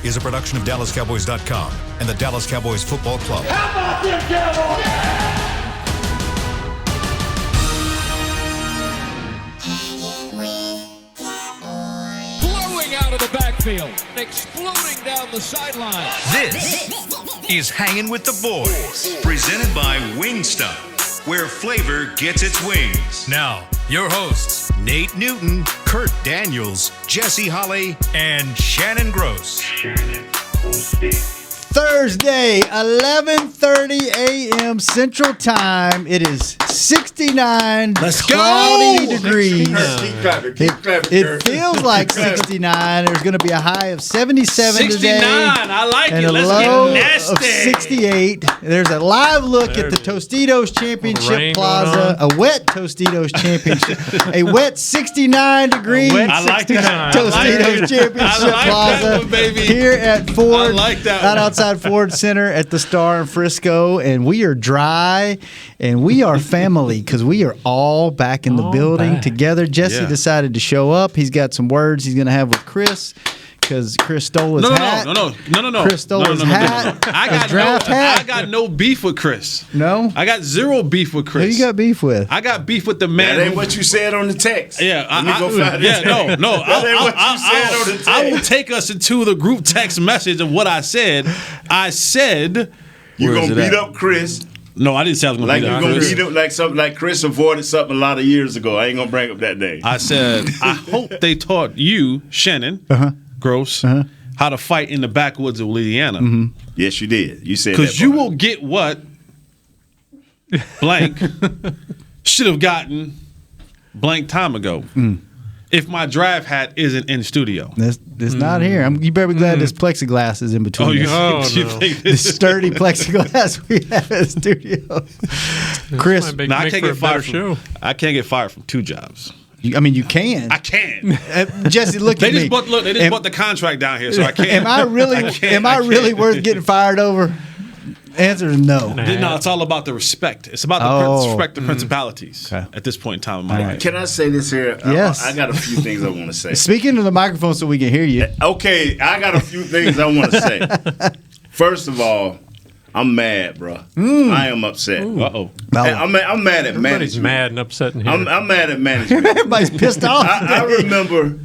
is a production of DallasCowboys.com and the Dallas Cowboys Football Club. How about them Cowboys? Blowing out of the backfield, exploding down the sideline. This is Hangin' with the Boys, presented by Wingstop, where flavor gets its wings. Now, your hosts, Nate Newton, Kurt Daniels, Jesse Holley, and Shannon Gross. Thursday, 11:30 a.m. Central Time. It is 69 cloudy degrees. It feels like 69. There's going to be a high of 77 69, today. I like and it. Let's a low get nasty. of 68. There's a live look at the Tostitos Championship Plaza. A wet Tostitos Championship. A wet 69 degrees. I like that. Tostitos Championship Plaza. One, baby. Here at Ford. I like that out one. outside Ford Center at the Star in Frisco, and we are dry, and we are family because we are all back in the building together. Jesse decided to show up. He's got some words he's going to have with Chris because Chris stole his hat. No. Chris stole his hat. I got no beef with Chris. No? I got zero beef with Chris. Who you got beef with? I got beef with the man. That ain't what you said on the text. Yeah, Let me go find it. no. That ain't what you said on the text. I will take us into the group text message of what I said. I said you're gonna beat up Chris. No, I didn't say I was going to beat up Chris. Beat up like something like Chris avoided something a lot of years ago. I ain't gonna bring up that name. I said I hope they taught you, Shannon, Gross, how to fight in the backwoods of Louisiana. Yes, you did. You said that. Because you will get what blank should have gotten blank time ago. If my draft hat isn't in studio. It's not here. You better be glad this plexiglass is in between. You think the sturdy plexiglass we have in the studio. Chris, I can't get fired from. I can't get fired from two jobs. You can. I can. Jesse, look at me. They just bought the contract down here, so I can't. Am I really worth getting fired over? Answer is no. No, it's all about the respect. It's about the respect of principalities at this point in time in my life. Can I say this here? Yes. I got a few things I want to say. Speaking to the microphone so we can hear you. Okay, I got a few things I want to say. First of all, I'm mad, bro. I am upset. Uh-oh. I'm mad at Everybody's management. mad and upset in here. I'm mad at management. Everybody's pissed off. I remember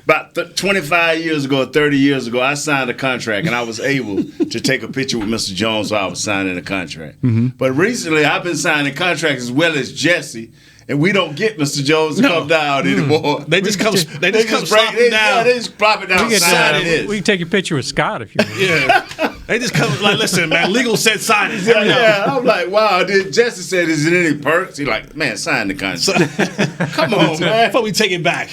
about 25 years ago or 30 years ago, I signed a contract, and I was able to take a picture with Mr. Jones while I was signing a contract. But recently, I've been signing contracts as well as Jesse, and we don't get Mr. Jones to come down anymore. They just come slopping down. Yeah, they just plop it down. We can take a picture with Scott if you want. Yeah. They just come like, listen, man, legal said sign it. Yeah, I'm like, wow. Jesse said, is there any perks? He's like, man, sign the contract. Come on, man. Before we take it back.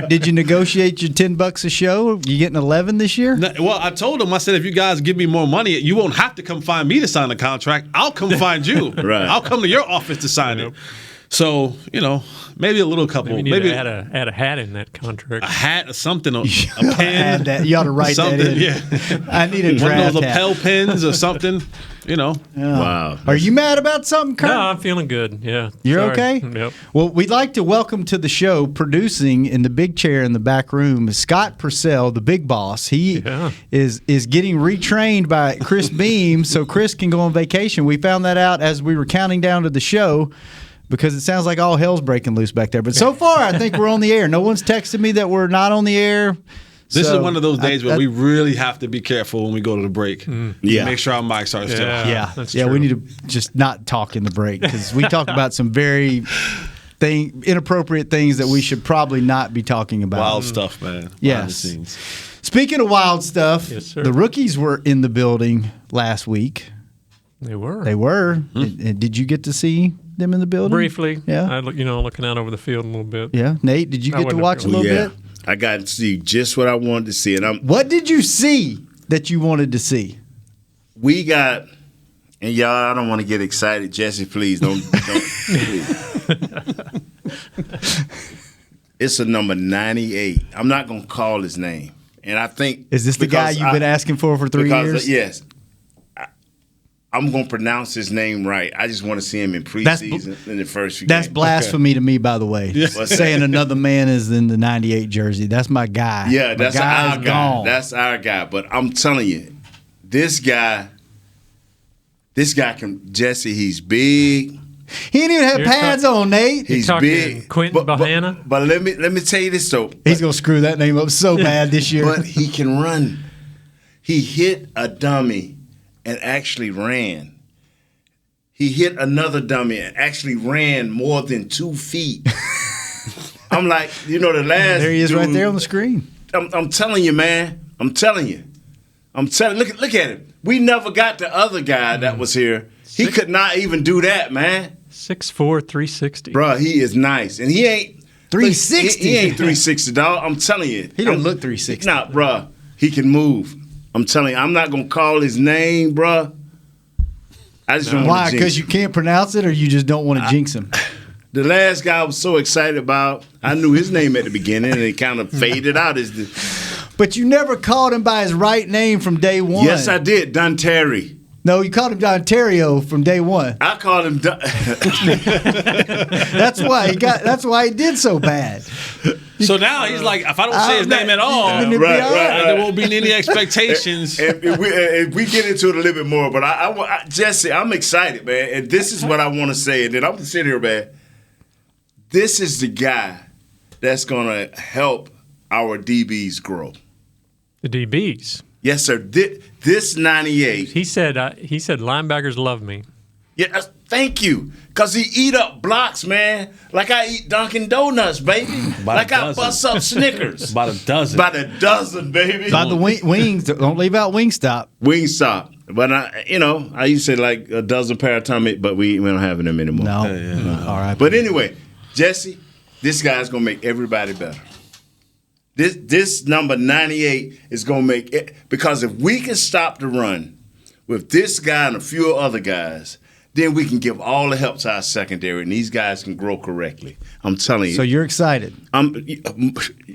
Did you negotiate your $10 a show? You getting 11 this year? No, well, I told them, I said, if you guys give me more money, you won't have to come find me to sign the contract. I'll come find you. Right. I'll come to your office to sign it. So, maybe a little couple. Maybe add a hat in that contract. A hat or something, a pen. You ought to write that in. Yeah. I need a One draft of those lapel hat. pens or something, Wow. Are you mad about something, Kurt? No, I'm feeling good. Yeah. You're Sorry. okay? Yep. Well, we'd like to welcome to the show, producing in the big chair in the back room, Scott Purcell, the big boss. He is getting retrained by Chris Beam so Chris can go on vacation. We found that out as we were counting down to the show because it sounds like all hell's breaking loose back there. But so far, I think we're on the air. No one's texted me that we're not on the air. This is one of those days where we really have to be careful when we go to the break. Yeah. Make sure our mics are still. That's true. We need to just not talk in the break because we talked about some very inappropriate things that we should probably not be talking about. Wild stuff, man. Yes. Behind the scenes. Speaking of wild stuff, Yes, sir. the rookies were in the building last week. They were. Did you get to see them in the building? Briefly. Yeah. I looking out over the field a little bit. Yeah. Nate, did you get to wasn't watch a really- little bit? I got to see just what I wanted to see. And What did you see that you wanted to see? we got, and y'all, I don't want to get excited. Jesse, please don't please. It's a number 98. I'm not going to call his name. And I think Is this the guy you've been asking for 3 years? Yes. I'm going to pronounce his name right. I just want to see him in preseason in the first few That's games. blasphemy to me, by the way. Saying another man is in the 98 jersey. That's my guy. Yeah, that's our guy. Gone. That's our guy. But I'm telling you, this guy can, Jesse, he's big. He didn't even have pads on, Nate. He's talking big. Quentin Bahana? But let me tell you this, though. He's going to screw that name up so bad this year. But he can run. He hit a dummy and actually ran. He hit another dummy and actually ran more than 2 feet. I'm like, the last there he is dude, right there on the screen. I'm telling you, man. I'm telling you. Look at him. We never got the other guy that was here. He could not even do that, man. 6'4", 360. Bruh, he is nice. And he ain't 360. He ain't 360, dog. I'm telling you. He don't look 360. Nah, bruh. He can move. I'm telling you, I'm not gonna call his name, bruh. I just don't want Why? to jinx Because you can't pronounce it, or you just don't want to jinx him? The last guy I was so excited about, I knew his name at the beginning, and it kind of faded out. But you never called him by his right name from day one. Yes, I did. Don Terry. No, you called him Ontario from day one. I called him. That's why he did so bad. So now he's like, if I don't say his name at all, I mean, it'd be Right, all right. there won't be any expectations. And if we get into it a little bit more, but Jesse, I'm excited, man. And this is what I want to say. And then I'm going to sit here, man. This is the guy that's going to help our DBs grow. The DBs. Yes, sir. This 98. He said linebackers love me. Yeah, thank you. Because he eat up blocks, man. Like I eat Dunkin' Donuts, baby. Like I bust up Snickers. About a dozen. About a dozen, baby. By the wings, don't leave out Wingstop. Wingstop. But I used to say like a dozen paratomic, but we don't have them anymore. No. All right. But anyway, Jesse, this guy's gonna make everybody better. This number 98 is gonna make it, because if we can stop the run with this guy and a few other guys, then we can give all the help to our secondary, and these guys can grow correctly. I'm telling you. So you're excited.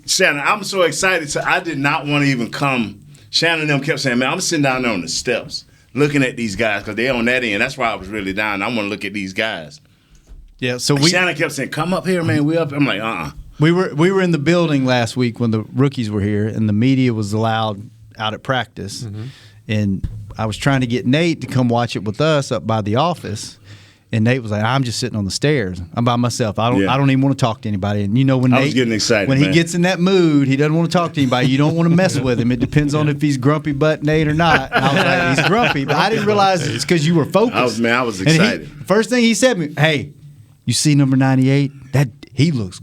Shannon, I'm so excited. So I did not want to even come. Shannon and them kept saying, man, I'm sitting down there on the steps looking at these guys because they're on that end. That's why I was really down. I want to look at these guys. Yeah. So Shannon kept saying, come up here, man. We up. I'm like, We were in the building last week when the rookies were here, and the media was allowed out at practice. Mm-hmm. And I was trying to get Nate to come watch it with us up by the office, and Nate was like, "I'm just sitting on the stairs. I'm by myself. I don't even want to talk to anybody." And when Nate was getting excited, when man. he gets in that mood, he doesn't want to talk to anybody. You don't want to mess with him. It depends on if he's grumpy butt Nate or not. And I was like, he's grumpy, but I didn't realize it's because you were focused. I was excited. First thing he said to me, "Hey, you see number 98? That he looks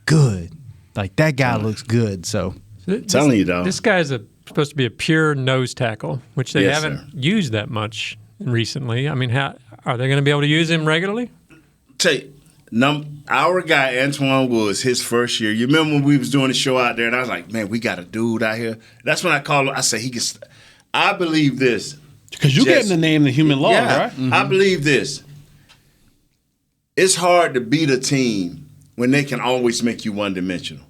good. Like that guy looks good." So telling you, dog. This guy's supposed to be a pure nose tackle, which they haven't used that much recently. I mean, how are they going to be able to use him regularly? Tell you, our guy Antoine Woods, his first year. You remember when we was doing the show out there, and I was like, "Man, we got a dude out here." That's when I called him. I said, "He can." I believe this because you gave him the name, the human log, right? Mm-hmm. I believe this. It's hard to beat a team when they can always make you one-dimensional.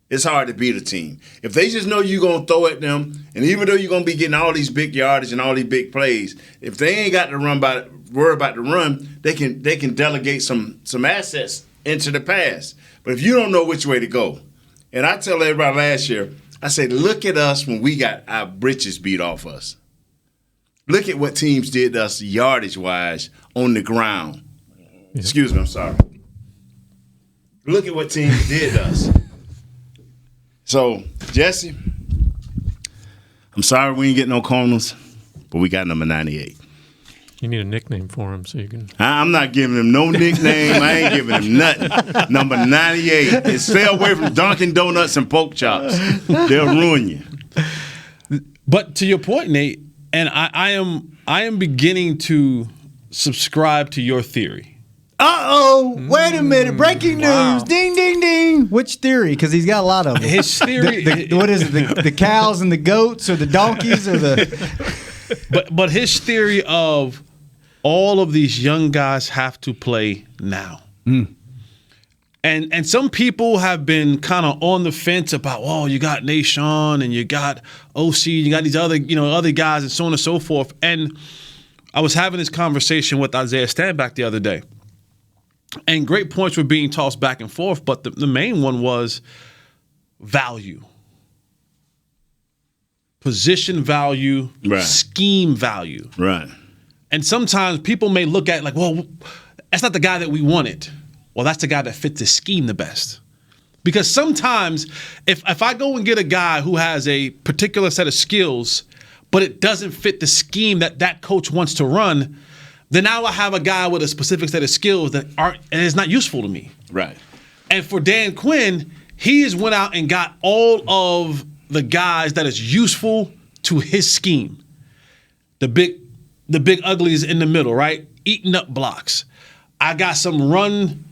It's hard to beat a team. If they just know you're going to throw at them, and even though you're going to be getting all these big yardage and all these big plays, if they ain't got to worry about the run, they can delegate some assets into the pass. But if you don't know which way to go, and I tell everybody last year, I say, look at us when we got our britches beat off us. Look at what teams did to us yardage-wise on the ground. Yeah. Excuse me, I'm sorry. Look at what teams did to us. So, Jesse, I'm sorry we ain't get no corners, but we got number 98. You need a nickname for him so you can. I'm not giving him no nickname. I ain't giving him nothing. Number 98. And stay away from Dunkin' Donuts and pork chops. They'll ruin you. But to your point, Nate, and I am beginning to subscribe to your theory. Uh-oh, wait a minute. Breaking news. Wow. Ding, ding, ding. Which theory? Because he's got a lot of them. His theory. What is it? The cows and the goats or the donkeys or the... But his theory of all of these young guys have to play now. Mm. And some people have been kind of on the fence about, oh, you got Nashawn and you got OC, you got these other guys and so on and so forth. And I was having this conversation with Isaiah Stanback the other day, and great points were being tossed back and forth, but the main one was value. Position value, right. Scheme value. Right. And sometimes people may look at it like, well, that's not the guy that we wanted. Well, that's the guy that fits the scheme the best. Because sometimes if I go and get a guy who has a particular set of skills, but it doesn't fit the scheme that coach wants to run, then now I have a guy with a specific set of skills that is not useful to me. Right. And for Dan Quinn, he has went out and got all of the guys that is useful to his scheme. The big uglies in the middle, right? Eating up blocks. I got some run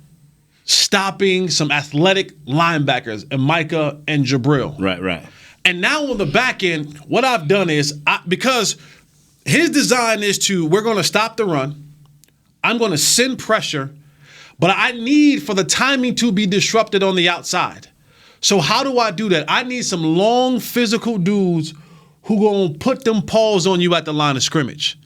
stopping, some athletic linebackers, and Micah and Jabril. Right. And now on the back end, what I've done is, because his design is we're going to stop the run. I'm going to send pressure, but I need for the timing to be disrupted on the outside. So how do I do that? I need some long physical dudes who going to put them paws on you at the line of scrimmage.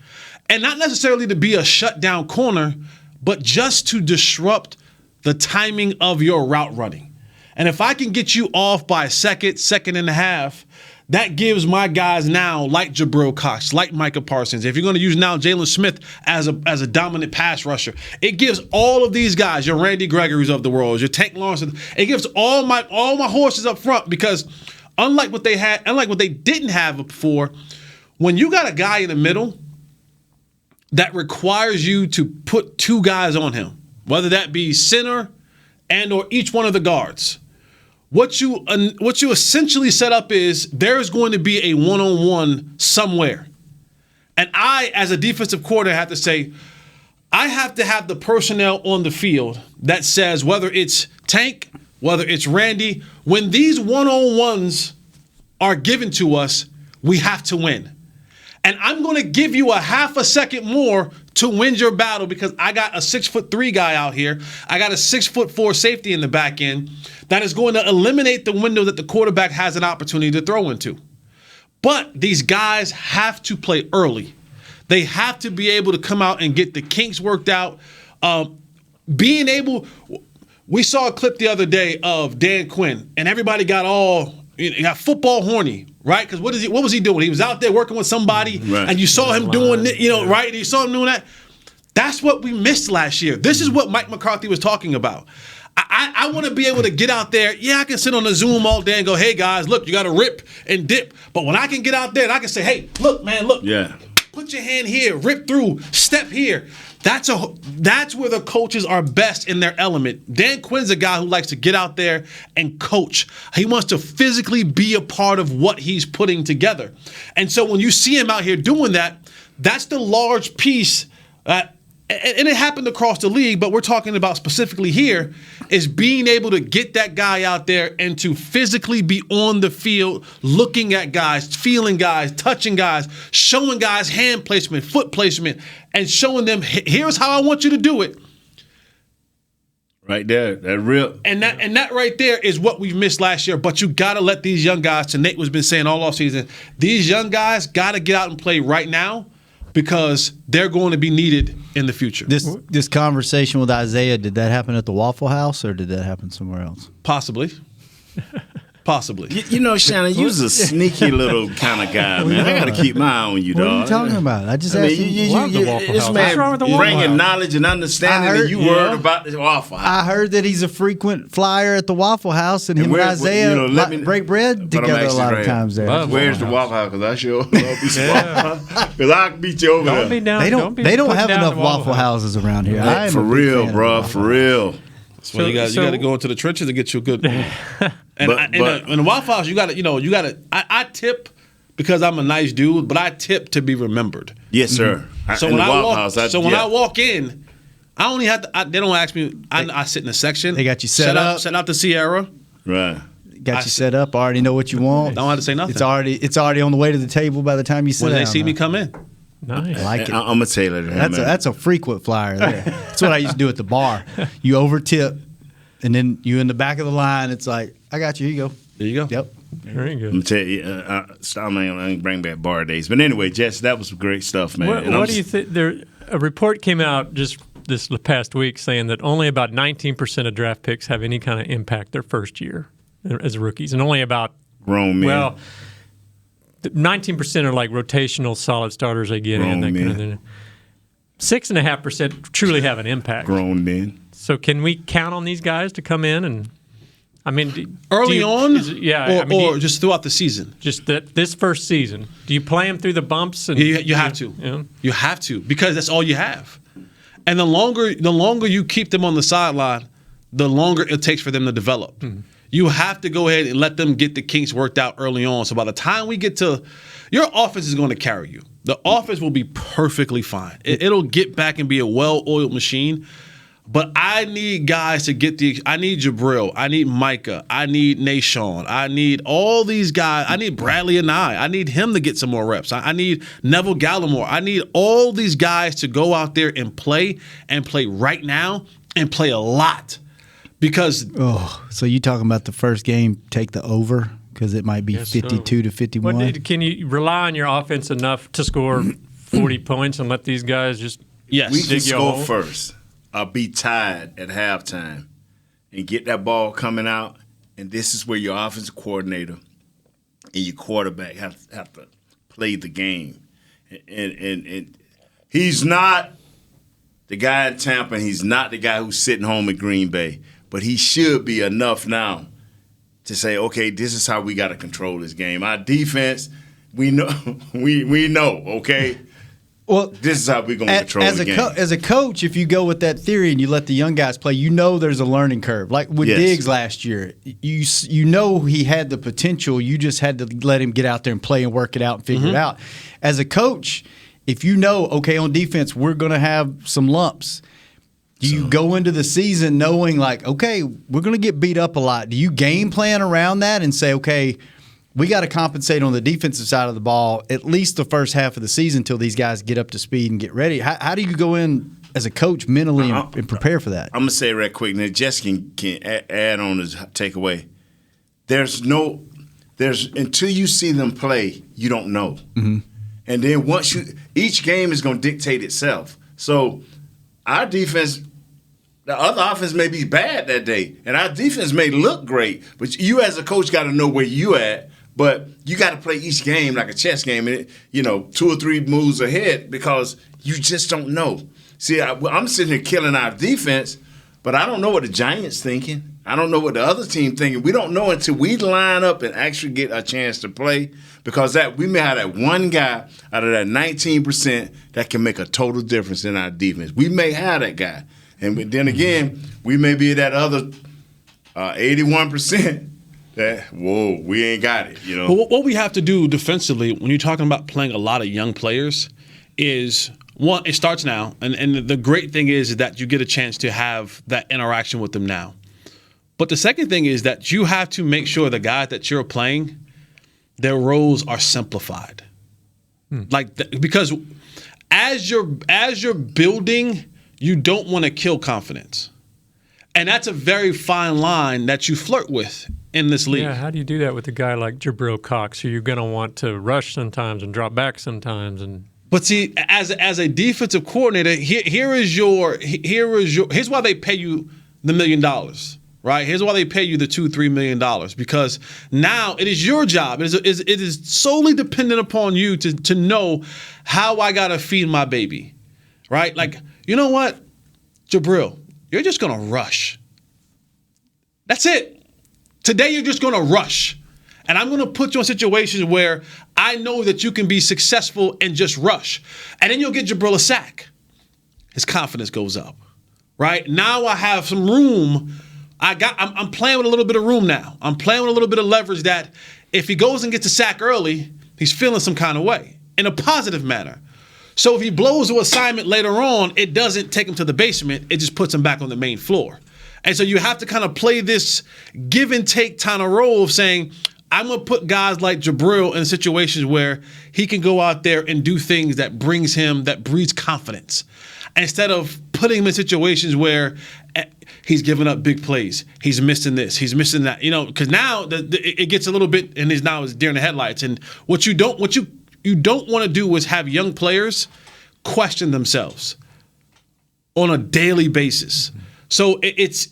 And not necessarily to be a shutdown corner, but just to disrupt the timing of your route running. And if I can get you off by a second and a half, that gives my guys now, like Jabril Cox, like Micah Parsons, if you're going to use now Jalen Smith as a dominant pass rusher, it gives all of these guys, your Randy Gregory's of the world, your Tank Lawrence, it gives all my horses up front, because unlike what they didn't have before, when you got a guy in the middle that requires you to put two guys on him, whether that be center and or each one of the guards, what you essentially set up is there's going to be a one-on-one somewhere. And I, as a defensive coordinator, have to say, I have to have the personnel on the field that says, whether it's Tank, whether it's Randy, when these one-on-ones are given to us, we have to win. And I'm going to give you a half a second more to win your battle, because I got a 6'3" guy out here. I got a 6'4" safety in the back end that is going to eliminate the window that the quarterback has an opportunity to throw into. But these guys have to play early. They have to be able to come out and get the kinks worked out. We saw a clip the other day of Dan Quinn, and everybody got football horny, right? Because what was he doing? He was out there working with somebody, right, and you saw him doing, right? And you saw him doing that. That's what we missed last year. This is what Mike McCarthy was talking about. I want to be able to get out there. Yeah, I can sit on the Zoom all day and go, hey, guys, look, you got to rip and dip. But when I can get out there and I can say, hey, look, man, look. Yeah. Put your hand here, rip through, step here. That's where the coaches are best in their element. Dan Quinn's a guy who likes to get out there and coach. He wants to physically be a part of what he's putting together. And so when you see him out here doing that, that's the large piece. And it happened across the league, but we're talking about specifically here, is being able to get that guy out there and to physically be on the field, looking at guys, feeling guys, touching guys, showing guys hand placement, foot placement, and showing them, here's how I want you to do it. Right there, that real. And that right there is what we've missed last year. But you got to let these young guys, to Nate was been saying all offseason, these young guys got to get out and play right now, because they're going to be needed in the future. This conversation with Isaiah, did that happen at the Waffle House or did that happen somewhere else? Possibly. You know, Shannon, you're a sneaky little kind of guy, man. I got to keep my eye on you, dog. What are you talking about? I just asked this man bringing knowledge and understanding, and you worried about the Waffle House. I heard that he's a frequent flyer at the Waffle House, and him and Isaiah break bread together a lot of times there. Where's the Waffle House? Because I sure love me some Waffle House. Because I'll beat you over there. They don't have enough Waffle Houses around here. For real, bro. For real. So you got to go into the trenches and get you a good. In the Waffle House, you got to. I tip because I'm a nice dude, but I tip to be remembered. Yes, sir. So when I walk in, I only have to. They don't ask me. I sit in the section. They got you set up. Set out the Sierra. Right. Got you set up. I already know what you want. Don't have to say nothing. It's already on the way to the table by the time you sit down. When they see me come in. Nice. I like it. I'm a tailor. That's a frequent flyer there. That's what I used to do at the bar. You over tip, and then you in the back of the line. It's like, I got you. Here you go. There you go. Yep. Very good. I'm tell you, I'm gonna bring back bar days. But anyway, Jess, that was great stuff, man. What do you think? A report came out just this past week saying that only about 19% of draft picks have any kind of impact their first year as rookies, and only about grown men. Well, 19% are like rotational solid starters they get in. That kind of thing. 6.5% truly have an impact. Grown men. So can we count on these guys to come in and? I mean, early on, or just throughout the season. Just this first season, do you play them through the bumps? And you have to. Yeah. You have to, because that's all you have. And the longer you keep them on the sideline, the longer it takes for them to develop. Mm-hmm. You have to go ahead and let them get the kinks worked out early on. So by the time we get to, your offense is going to carry you. The offense will be perfectly fine. It'll get back and be a well-oiled machine. But I need guys to get I need Jabril. I need Micah. I need Nashawn. I need all these guys. I need Bradley and I need him to get some more reps. I need Neville Gallimore. I need all these guys to go out there and play right now and play a lot. Because so you talking about the first game, take the over? Because it might be 52 to 51. Can you rely on your offense enough to score 40 points and let these guys just we can score first. I'll be tied at halftime and get that ball coming out, and this is where your offensive coordinator and your quarterback have to play the game. And he's not the guy in Tampa, and he's not the guy who's sitting home in Green Bay, but he should be enough now to say, okay, this is how we got to control this game. Our defense, we know, we know, okay? Well, this is how we're going to control the game. As a coach, if you go with that theory and you let the young guys play, you know there's a learning curve. Like with Diggs last year, you know he had the potential. You just had to let him get out there and play and work it out and figure it out. As a coach, if you know, okay, on defense, we're going to have some lumps. Do you go into the season knowing like, okay, we're going to get beat up a lot? Do you game plan around that and say, okay, we got to compensate on the defensive side of the ball at least the first half of the season until these guys get up to speed and get ready? How do you go in as a coach mentally and prepare for that? I'm going to say it right quick, and Jess can add on his takeaway. Until you see them play, you don't know. Mm-hmm. And then each game is going to dictate itself. So our defense, the other offense may be bad that day, and our defense may look great, but you as a coach got to know where you at. But you got to play each game like a chess game, and 2 or 3 moves ahead because you just don't know. See, I'm sitting here killing our defense, but I don't know what the Giants thinking. I don't know what the other team thinking. We don't know until we line up and actually get a chance to play, because we may have that one guy out of that 19% that can make a total difference in our defense. We may have that guy, and then again, we may be that other 81%. We ain't got it, But what we have to do defensively when you're talking about playing a lot of young players is, one, it starts now. And the great thing is that you get a chance to have that interaction with them now. But the second thing is that you have to make sure the guys that you're playing, their roles are simplified. Because as you're building, you don't want to kill confidence. And that's a very fine line that you flirt with in this league. Yeah, how do you do that with a guy like Jabril Cox, who you're going to want to rush sometimes and drop back sometimes? But see, as a defensive coordinator, here's why they pay you the $1 million, right? Here's why they pay you the $2-3 million, because now it is your job. It is solely dependent upon you to know how I got to feed my baby, right? Like, you know what, Jabril, you're just going to rush. That's it. Today, you're just going to rush. And I'm going to put you in situations where I know that you can be successful and just rush. And then you'll get Jabril a sack. His confidence goes up, right? Now I have some room. I'm playing with a little bit of room now. I'm playing with a little bit of leverage that if he goes and gets a sack early, he's feeling some kind of way in a positive manner. So if he blows an assignment later on, it doesn't take him to the basement. It just puts him back on the main floor. And so you have to kind of play this give and take kind of role of saying, I'm going to put guys like Jabril in situations where he can go out there and do things that breeds confidence, instead of putting him in situations where he's giving up big plays. He's missing this. He's missing that. Because now it gets a little bit, and now it's deer in the headlights. And what you don't want to do is have young players question themselves on a daily basis. So it's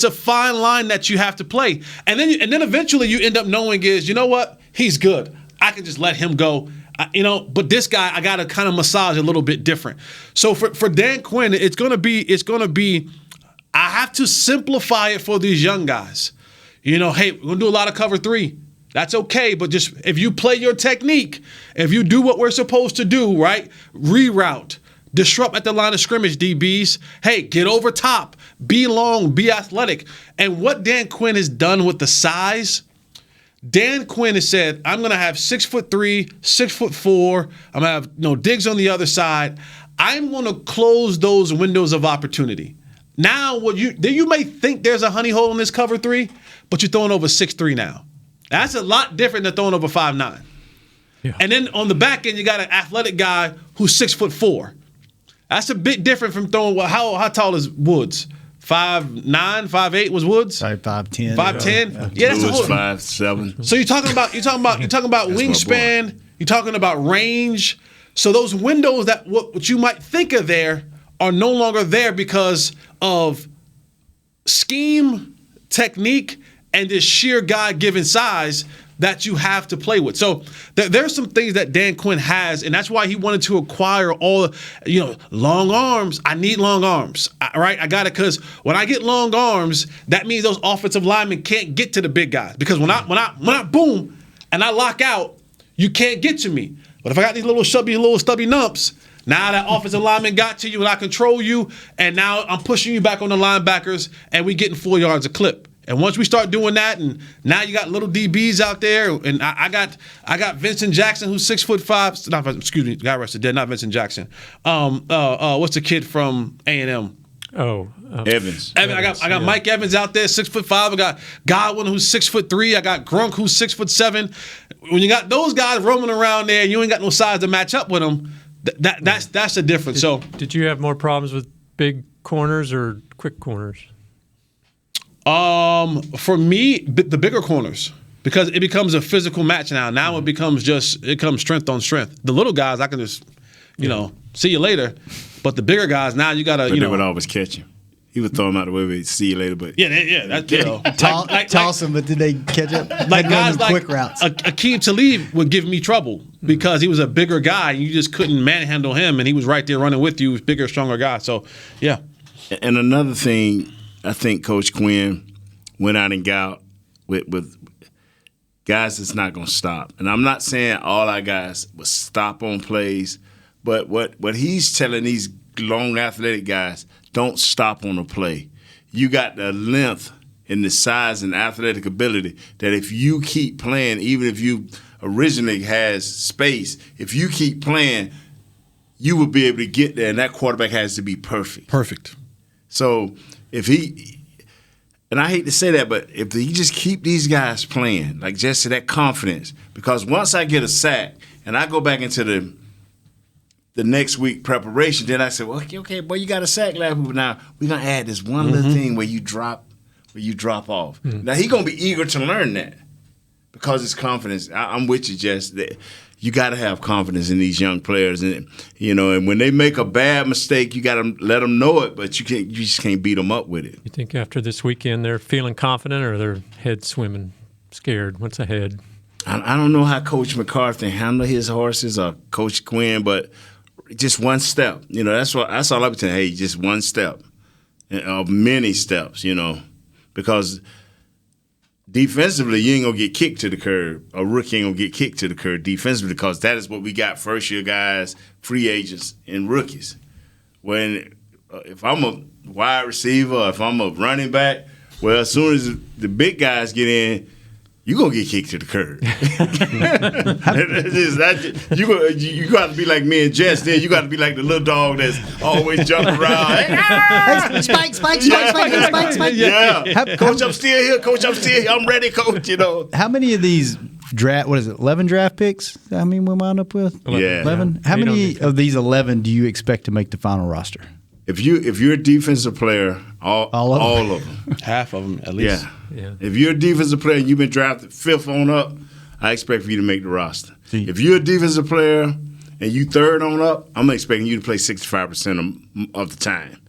a fine line that you have to play, and then eventually you end up knowing is, you know what, he's good. I can just let him go. But this guy, I got to kind of massage a little bit different. So for Dan Quinn, it's gonna be. I have to simplify it for these young guys. Hey, we're gonna do a lot of cover 3. That's okay, but just if you play your technique, if you do what we're supposed to do, right? Reroute, disrupt at the line of scrimmage, DBs. Hey, get over top, be long, be athletic. And what Dan Quinn has done with the size. Dan Quinn has said, I'm going to have 6'3", 6'4". I'm going to have Diggs on the other side. I'm going to close those windows of opportunity. Now, you may think there's a honey hole in this cover 3, but you're throwing over 6'3" now. That's a lot different than throwing over 5'9". Yeah. And then on the back end, you got an athletic guy who's 6'4". That's a bit different from throwing. How tall is Woods? 5'9", 5'8" was Woods. 5'10". 5'10". Yeah, that's Woods a 5'7". So you're talking about wingspan. You're talking about range. So those windows that what you might think are there are no longer there because of scheme, technique, and this sheer God-given size that you have to play with. So there's some things that Dan Quinn has, and that's why he wanted to acquire all, long arms. I need long arms, right? I got it, because when I get long arms, that means those offensive linemen can't get to the big guys, because when I boom and I lock out, you can't get to me. But if I got these little stubby numps, now that offensive lineman got to you and I control you, and now I'm pushing you back on the linebackers, and we getting 4 yards a clip. And once we start doing that, and now you got little DBs out there, and I got Vincent Jackson, who's 6'5". Excuse me, God rest his dead, not Vincent Jackson. What's the kid from A&M? Evans. I got Mike Evans out there, 6'5". I got Godwin, who's 6'3". I got Grunk, who's 6'7". When you got those guys roaming around there, and you ain't got no size to match up with them, that's the difference. Did you have more problems with big corners or quick corners? For me, the bigger corners, because it becomes a physical match now. Now it becomes strength on strength. The little guys, I can just, see you later. But the bigger guys, now you gotta, They would always catch him. He would throw him out the way, but see you later. But that's toss him, but did they catch up? Like guys like quick routes. Akeem Talib would give me trouble because he was a bigger guy, and you just couldn't manhandle him, and he was right there running with you, bigger, stronger guy. So yeah. And another thing, I think Coach Quinn went out and got with guys that's not going to stop. And I'm not saying all our guys will stop on plays, but what he's telling these long athletic guys, don't stop on a play. You got the length and the size and athletic ability that if you keep playing, even if you originally has space, if you keep playing, you will be able to get there, and that quarterback has to be perfect. Perfect. So if he, and I hate to say that, but if he just keep these guys playing, like just that confidence, because once I get a sack and I go back into the next week preparation, then I say, well, okay, boy, you got a sack last week. Now we're gonna add this one little thing where you drop off. Mm-hmm. Now he's gonna be eager to learn that because it's confidence. I'm with you, Jess. That you got to have confidence in these young players, and and when they make a bad mistake, you got to let them know it, but you just can't beat them up with it. You think after this weekend they're feeling confident, or their head swimming, scared? What's ahead? I don't know how Coach McCarthy handle his horses or Coach Quinn, but just one step. That's all I would say. Hey, just one step of many steps. Because defensively, you ain't going to get kicked to the curb. A rookie ain't going to get kicked to the curb defensively, because that is what we got first-year guys, free agents, and rookies. When if I'm a wide receiver, if I'm a running back, well, as soon as the big guys get in, you're going to get kicked to the curb. You got to be like me and Jess. Then you got to be like the little dog that's always jumping around. Hey, Spike. Yeah. Coach, I'm still here. Coach, I'm still here. I'm ready, Coach. How many of these 11 draft picks? How many we wound up with? 11. 11? How many of these 11 do you expect to make the final roster? if you're a defensive player, all of them, half of them at least. Yeah. If you're a defensive player and you've been drafted 5th on up, I expect for you to make the roster. If you're a defensive player and you 3rd on up, I'm expecting you to play 65% of the time.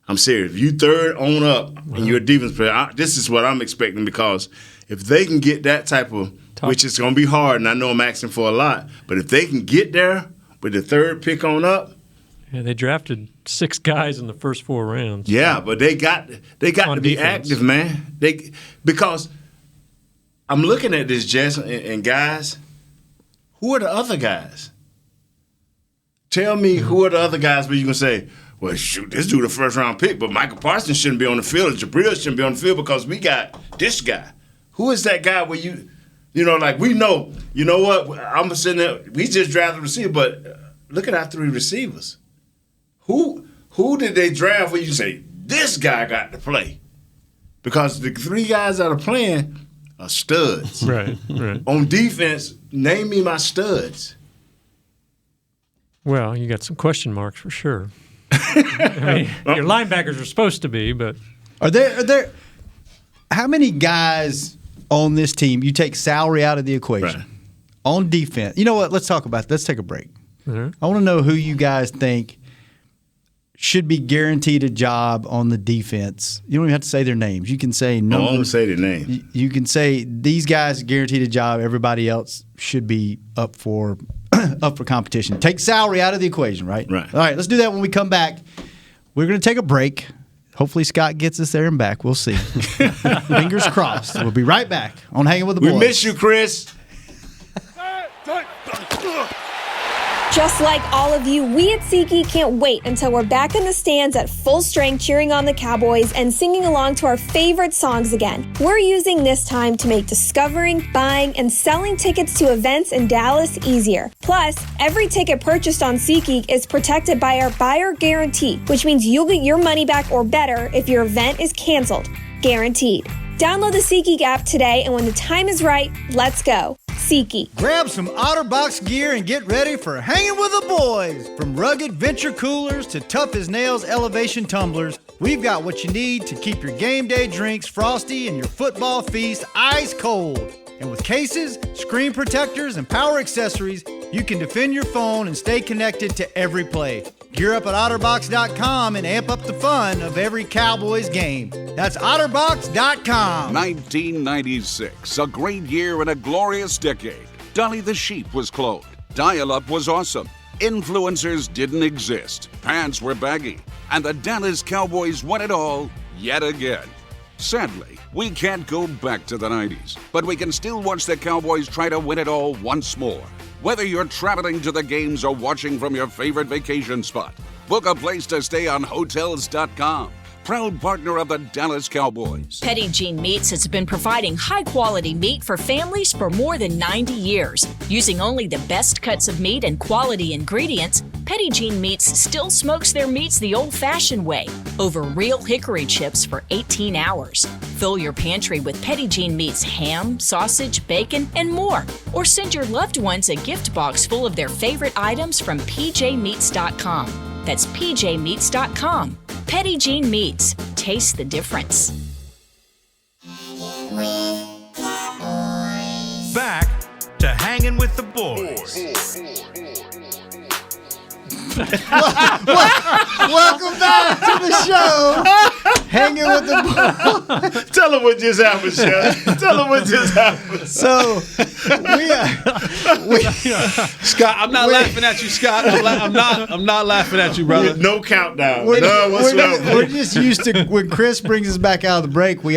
I'm serious. If you 3rd on up and you're a defensive player, this is what I'm expecting, because if they can get that type of, which is going to be hard, and I know I'm asking for a lot, but if they can get there with the 3rd pick on up. Yeah, they drafted 6 guys in the first 4 rounds. Yeah, but they got to be defense. active, man. Because I'm looking at this, Jess, and guys, who are the other guys? Tell me who are the other guys where you can say, well, shoot, this dude a first-round pick, but Michael Parsons shouldn't be on the field, and Jabril shouldn't be on the field because we got this guy. Who is that guy where we know, you know what, I'm sitting there, we just drafted a receiver, but look at our 3 receivers. Who did they draft where you say, this guy got to play? Because the 3 guys that are playing are studs. Right. On defense, name me my studs. Well, you got some question marks for sure. I mean, your linebackers are supposed to be, but Are there how many guys on this team, you take salary out of the equation, Right. on defense? You know what? Let's talk about it. Let's take a break. Mhm. I want to know who you guys think should be guaranteed a job on the defense. You don't even have to say their names. You can say No, I'm numbers. going to say the name. You can say these guys guaranteed a job. Everybody else should be up for competition. Take salary out of the equation, right? Right. All right, let's do that when we come back. We're going to take a break. Hopefully Scott gets us there and back. We'll see. Fingers crossed. We'll be right back on Hanging with the Boys. We miss you, Chris. Just like all of you, we at SeatGeek can't wait until we're back in the stands at full strength cheering on the Cowboys and singing along to our favorite songs again. We're using this time to make discovering, buying, and selling tickets to events in Dallas easier. Plus, every ticket purchased on SeatGeek is protected by our buyer guarantee, which means you'll get your money back or better if your event is canceled. Guaranteed. Download the SeatGeek app today, and when the time is right, let's go. SeatGeek. Grab some OtterBox gear and get ready for Hanging with the Boys. From rugged venture coolers to tough as nails elevation tumblers, we've got what you need to keep your game day drinks frosty and your football feast ice cold. And with cases, screen protectors, and power accessories, you can defend your phone and stay connected to every play. Gear up at OtterBox.com and amp up the fun of every Cowboys game. That's OtterBox.com. 1996, a great year and a glorious decade. Dolly the sheep was cloned. Dial-up was awesome. Influencers didn't exist. Pants were baggy. And the Dallas Cowboys won it all yet again. Sadly, we can't go back to the 90s, but we can still watch the Cowboys try to win it all once more. Whether you're traveling to the games or watching from your favorite vacation spot, book a place to stay on Hotels.com. Proud partner of the Dallas Cowboys. Petit Jean Meats has been providing high-quality meat for families for more than 90 years. Using only the best cuts of meat and quality ingredients, Petit Jean Meats still smokes their meats the old-fashioned way, over real hickory chips for 18 hours. Fill your pantry with Petit Jean Meats ham, sausage, bacon, and more. Or send your loved ones a gift box full of their favorite items from pjmeats.com. That's pjmeats.com. Petit Jean Meats. Taste the difference. Back to Hanging with the Boys. Welcome back to the show. Hanging with the Boys. Tell them what just happened, Chef. Tell them what just happened. So, Scott, I'm not laughing at you, Scott. I'm not laughing at you, brother. No countdown. We're, None whatsoever. we're just used to when Chris brings us back out of the break. We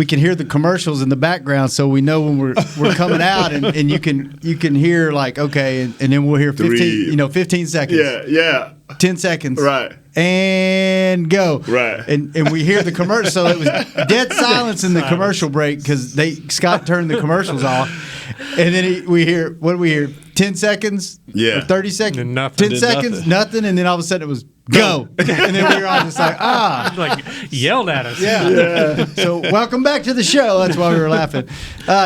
can hear the commercials in the background, so we know when we're coming out, and you can hear like okay, and then we'll hear 15 seconds. Yeah. 10 seconds. Right. And go. Right. And we hear the commercial. So it was dead silence in the commercial break because Scott turned the commercials off. And then we hear, what do we hear? 10 seconds? Yeah. Or 30 seconds? And nothing. 10 seconds? Nothing. And then all of a sudden it was go. And then we were all just like, like yelled at us. Yeah. So welcome back to the show. That's why we were laughing.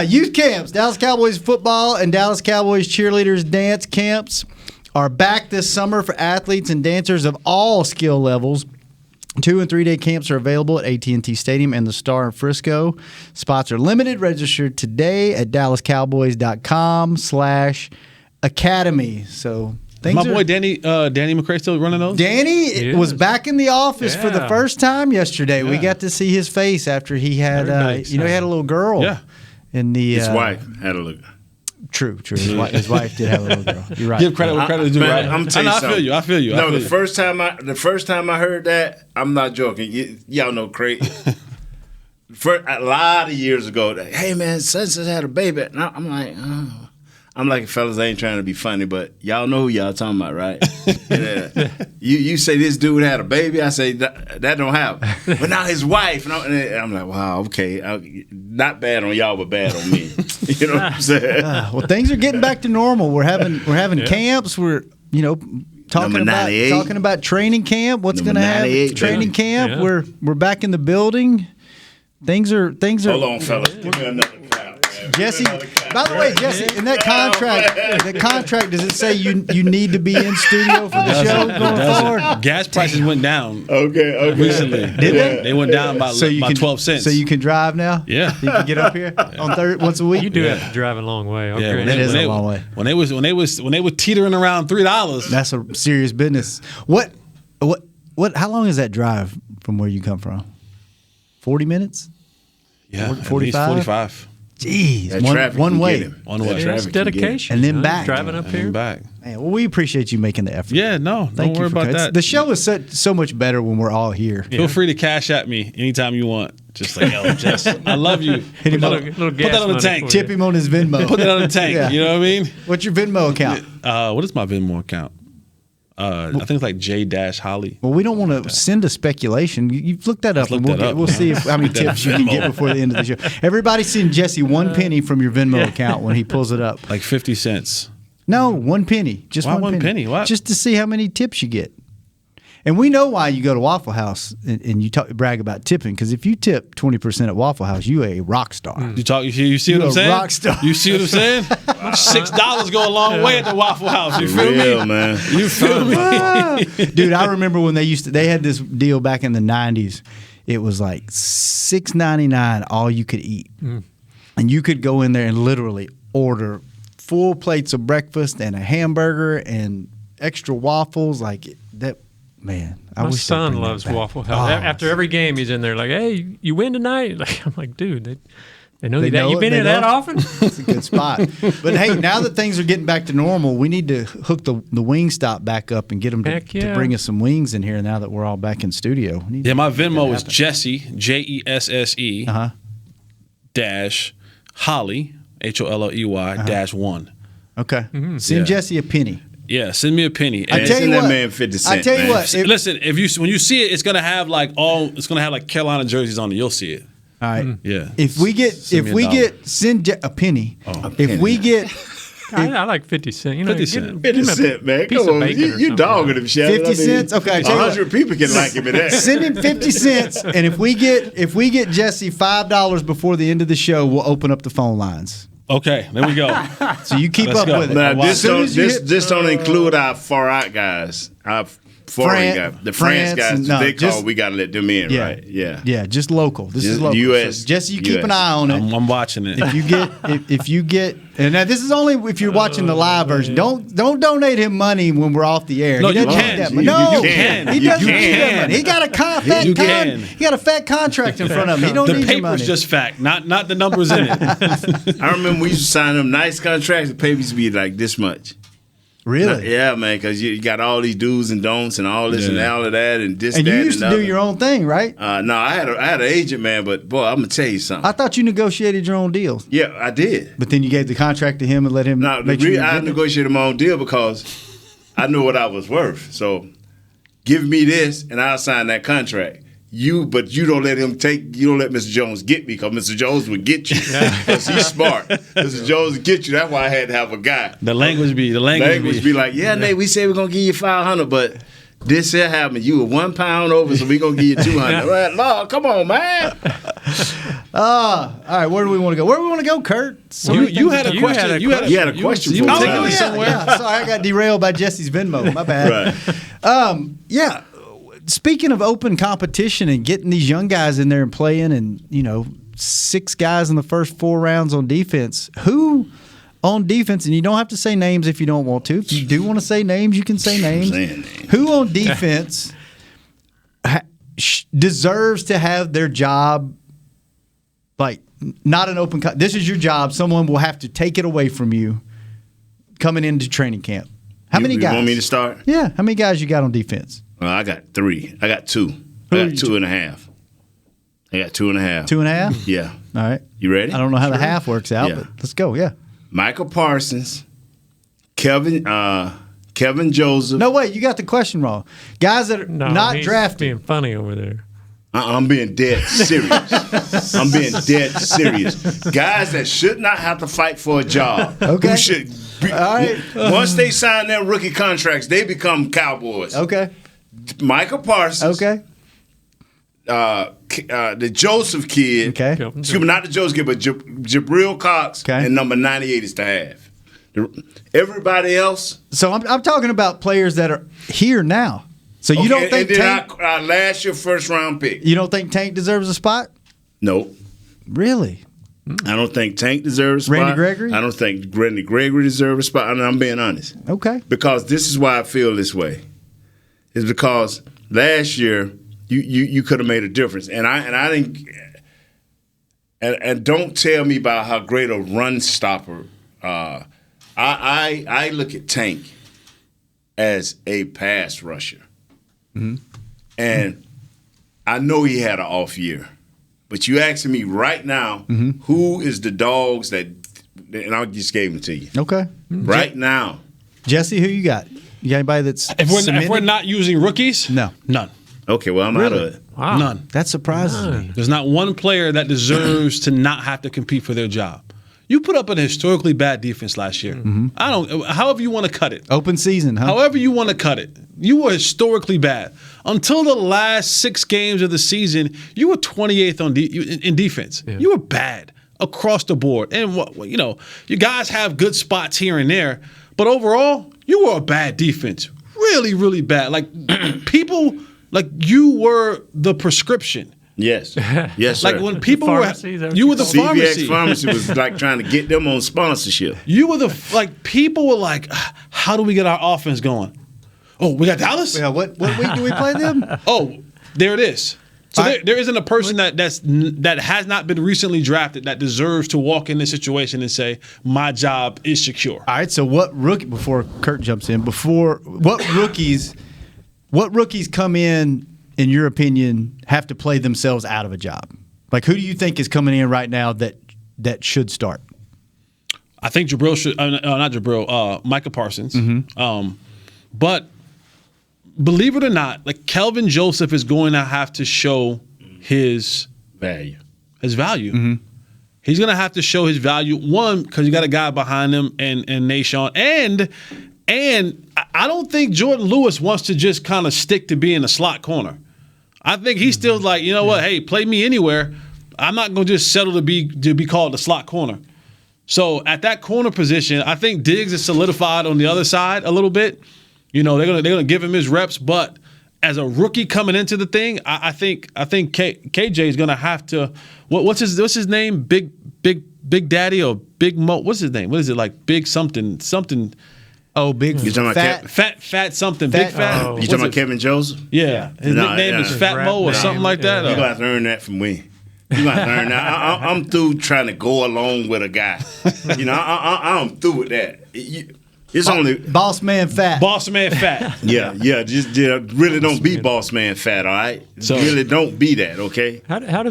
Youth camps, Dallas Cowboys football and Dallas Cowboys cheerleaders dance camps are back this summer for athletes and dancers of all skill levels. 2- and 3-day camps are available at AT&T Stadium and the Star in Frisco. Spots are limited. Register today at DallasCowboys.com/academy. So my boy Danny McCray still running those? Danny was back in the office for the first time yesterday. Yeah. We got to see his face after he had, he had a little girl. Yeah. In the His wife had a look. True. His wife did have a little girl. You're right. Give credit where credit is due. Man, Right? I'm telling you something. I feel you. No, the first time I heard that, I'm not joking. Y'all know Craig. A lot of years ago, hey man, such had a baby. And I'm like, oh. I'm like, fellas, I ain't trying to be funny, but y'all know who y'all talking about, right? Yeah. You say this dude had a baby, I say that don't happen. But now his wife, and I'm like, wow, okay, not bad on y'all, but bad on me. You know what I'm saying? Well, things are getting back to normal. We're having camps. We're talking about training camp. What's going to have training camp? Yeah. We're back in the building. Things are. Hold on, fellas. Give me another clap. Jesse, by the way, Jesse, in that contract, does it say you need to be in studio for the show going forward? Gas prices went down. Okay. Recently. Did they? They went down by 12 cents. So you can drive now? Yeah. You can get up here on once a week? You do have to drive a long way. Okay. Yeah, that is a long way. When they were teetering around $3. That's a serious business. What? How long is that drive from where you come from? 40 minutes? Yeah, 45? 45. Jeez, one way. One way. It's dedication. And then back. Driving up here. Back. Man, well, we appreciate you making the effort. Yeah, no, don't worry about that. The show is so much better when we're all here. Feel free to cash at me anytime you want. Just like, yo, Jess, I love you. Put that on the tank. Tip him on his Venmo. Put that on the tank. Yeah. You know what I mean? What's your Venmo account? What is my Venmo account? I think it's like J-Holly. Well, we don't want to send a speculation. You've looked that up, and we'll see how many tips you can get before the end of the show. Everybody's seen Jesse 1 penny from your Venmo account when he pulls it up. Like 50 cents. No, 1 penny. Just why 1 penny. What? Just to see how many tips you get. And we know why you go to Waffle House and you brag about tipping, because if you tip 20% at Waffle House, you a rock star. You see what I'm saying? Rock star. You see what I'm saying? $6 go a long way at the Waffle House. You feel me? Man. You feel me? Dude, I remember when they had this deal back in the 90s. It was like $6.99 all you could eat. And you could go in there and literally order full plates of breakfast and a hamburger and extra waffles like that. Man, My son loves Waffle House. After every game, he's in there like, "Hey, you win tonight?" Like, I'm like, "Dude, they know that. You've been here that often." It's a good spot. But hey, now that things are getting back to normal, we need to hook the wing stop back up and get them to bring us some wings in here. Now that we're all back in studio, my Venmo is Jesse JESSE dash Holly HOLLEY -1. Okay, send Jesse a penny. Yeah, send me a penny. I tell you that what, man 50 cents. I tell you what. Listen, when you see it, it's gonna have like Carolina jerseys on it. You'll see it. All right. Yeah. If we get send a penny. If we get. I like 50 cents. 50 cents. 50 cents, man. Come on. You dogging him, Shannon. 50 cents? Okay. 100 people can like him in that. Send him 50 cents, and if we get Jesse $5 before the end of the show, we'll open up the phone lines. Okay, there we go. So you keep up with it. Now, this don't include our far out guys. Our foreign guys. The France guys, they call, we got to let them in, right? Yeah. Yeah, just local. This is local. U.S. So Jesse, you keep an eye on it. I'm watching it. If you get, and now this is only if you're watching the live version. Don't donate him money when we're off the air. No, he you can. can. No, you can. He doesn't need that money. He got a fat contract in front of him. He don't need your money. The paper's just fact, not the numbers in it. I remember we used to sign them nice contracts. The paper used to be like this much. Really? Yeah, man, because you got all these do's and don'ts and all this and all of that and this, and that, you used to do your own thing, right? No, I had an agent, man, but boy, I'm gonna tell you something. I thought you negotiated your own deals. Yeah, I did. But then you gave the contract to him and let him. No, I negotiated my own deal because I knew what I was worth. So, give me this, and I'll sign that contract. But you don't let him you don't let Mr. Jones get me, because Mr. Jones would get you. Because he's smart. Mr. Jones would get you. That's why I had to have a guy. The language be like, yeah, Nate, we say we're going to give you $500, but this here happened. You were 1 pound over, so we're going to give you $200. Lord, come on, man. All right, where do we want to go? Where do we want to go, Kurt? You had a question. You had a question. You were were taking taking me me somewhere. Yeah, sorry, I got derailed by Jesse's Venmo. My bad. Right. Speaking of open competition and getting these young guys in there and playing, and 6 guys in the first 4 rounds on defense. Who on defense? And you don't have to say names if you don't want to. If you do want to say names, you can say names. Who on defense deserves to have their job? Like, not an open. This is your job. Someone will have to take it away from you coming into training camp. How many guys? You want me to start? Yeah. How many guys you got on defense? I got 3. I got 2. I got 2.5. I got 2.5. 2.5? Yeah. All right. You ready? I don't know how the half works out, Yeah. but let's go. Yeah. Michael Parsons, Kevin Joseph. No, wait. You got the question wrong. Guys that are not he's drafted. being funny over there. I'm being dead serious. I'm being dead serious. Guys that should not have to fight for a job. Okay. Who should be, All right. Once they sign their rookie contracts, they become Cowboys. Okay. Michael Parsons. Okay. The Joseph kid. Okay. Excuse me, not the Joseph kid, but Jabril Cox. Okay. And number 98 is to have. Everybody else. So I'm talking about players that are here now. So you don't think and then Tank? our last year first round pick. You don't think Tank deserves a spot? No. Really? I don't think Tank deserves a spot. Randy Gregory? I don't think Randy Gregory deserves a spot. And I'm being honest. Okay. Because this is why I feel this way. It's because last year you could have made a difference. And I didn't. And don't tell me about how great a run stopper. I look at Tank as a pass rusher. Mm-hmm. And I know he had an off year. But you asking me right now, who is the dogs that – and I just gave them to you. Okay. Right now. Jesse, who you got? You got anybody that's If we're not using rookies? No. None. Okay, well, I'm out of it. Wow. None. That surprises me. There's not one player that deserves to not have to compete for their job. You put up an historically bad defense last year. I don't. However you want to cut it. Open season, huh? However you want to cut it. You were historically bad. Until the last 6 games of the season, you were 28th in defense. Yeah. You were bad across the board. And you guys have good spots here and there, but overall, you were a bad defense. Really, really bad. Like people, like you were the prescription. Yes. Yes, sir. Like when people you were the CVX pharmacy. Pharmacy was like trying to get them on sponsorship. You were people were like, how do we get our offense going? Oh, we got Dallas? Yeah, what week do we play them? Oh, there it is. So there isn't a person that has not been recently drafted that deserves to walk in this situation and say, my job is secure. All right, so what rookie, before Kurt jumps in, what rookies come in your opinion, have to play themselves out of a job? Like, who do you think is coming in right now that should start? I think Jabril should, not Jabril, Micah Parsons. But believe it or not, like Kelvin Joseph is going to have to show his value. He's going to have to show his value. One, because you got a guy behind him and Nashawn. And I don't think Jordan Lewis wants to just kind of stick to being a slot corner. I think he's still like, you know what? Hey, play me anywhere. I'm not going to just settle to be called the slot corner. So at that corner position, I think Diggs is solidified on the other side a little bit. They're gonna give him his reps, but as a rookie coming into the thing, I think KJ is gonna have to. What's his name? Big Daddy or Big Mo? What's his name? What is it, like Big something? Oh, Big You talking about fat something. Big Fat. You talking about Kevin Joseph? Yeah. His nickname is Fat Mo or something like that. You're gonna have to earn that from me. You got to learn that. I'm through trying to go along with a guy. I'm through with that. It's only boss man fat. Boss man fat. Yeah. Just really don't be boss man fat. All right. So really don't be that. Okay. How do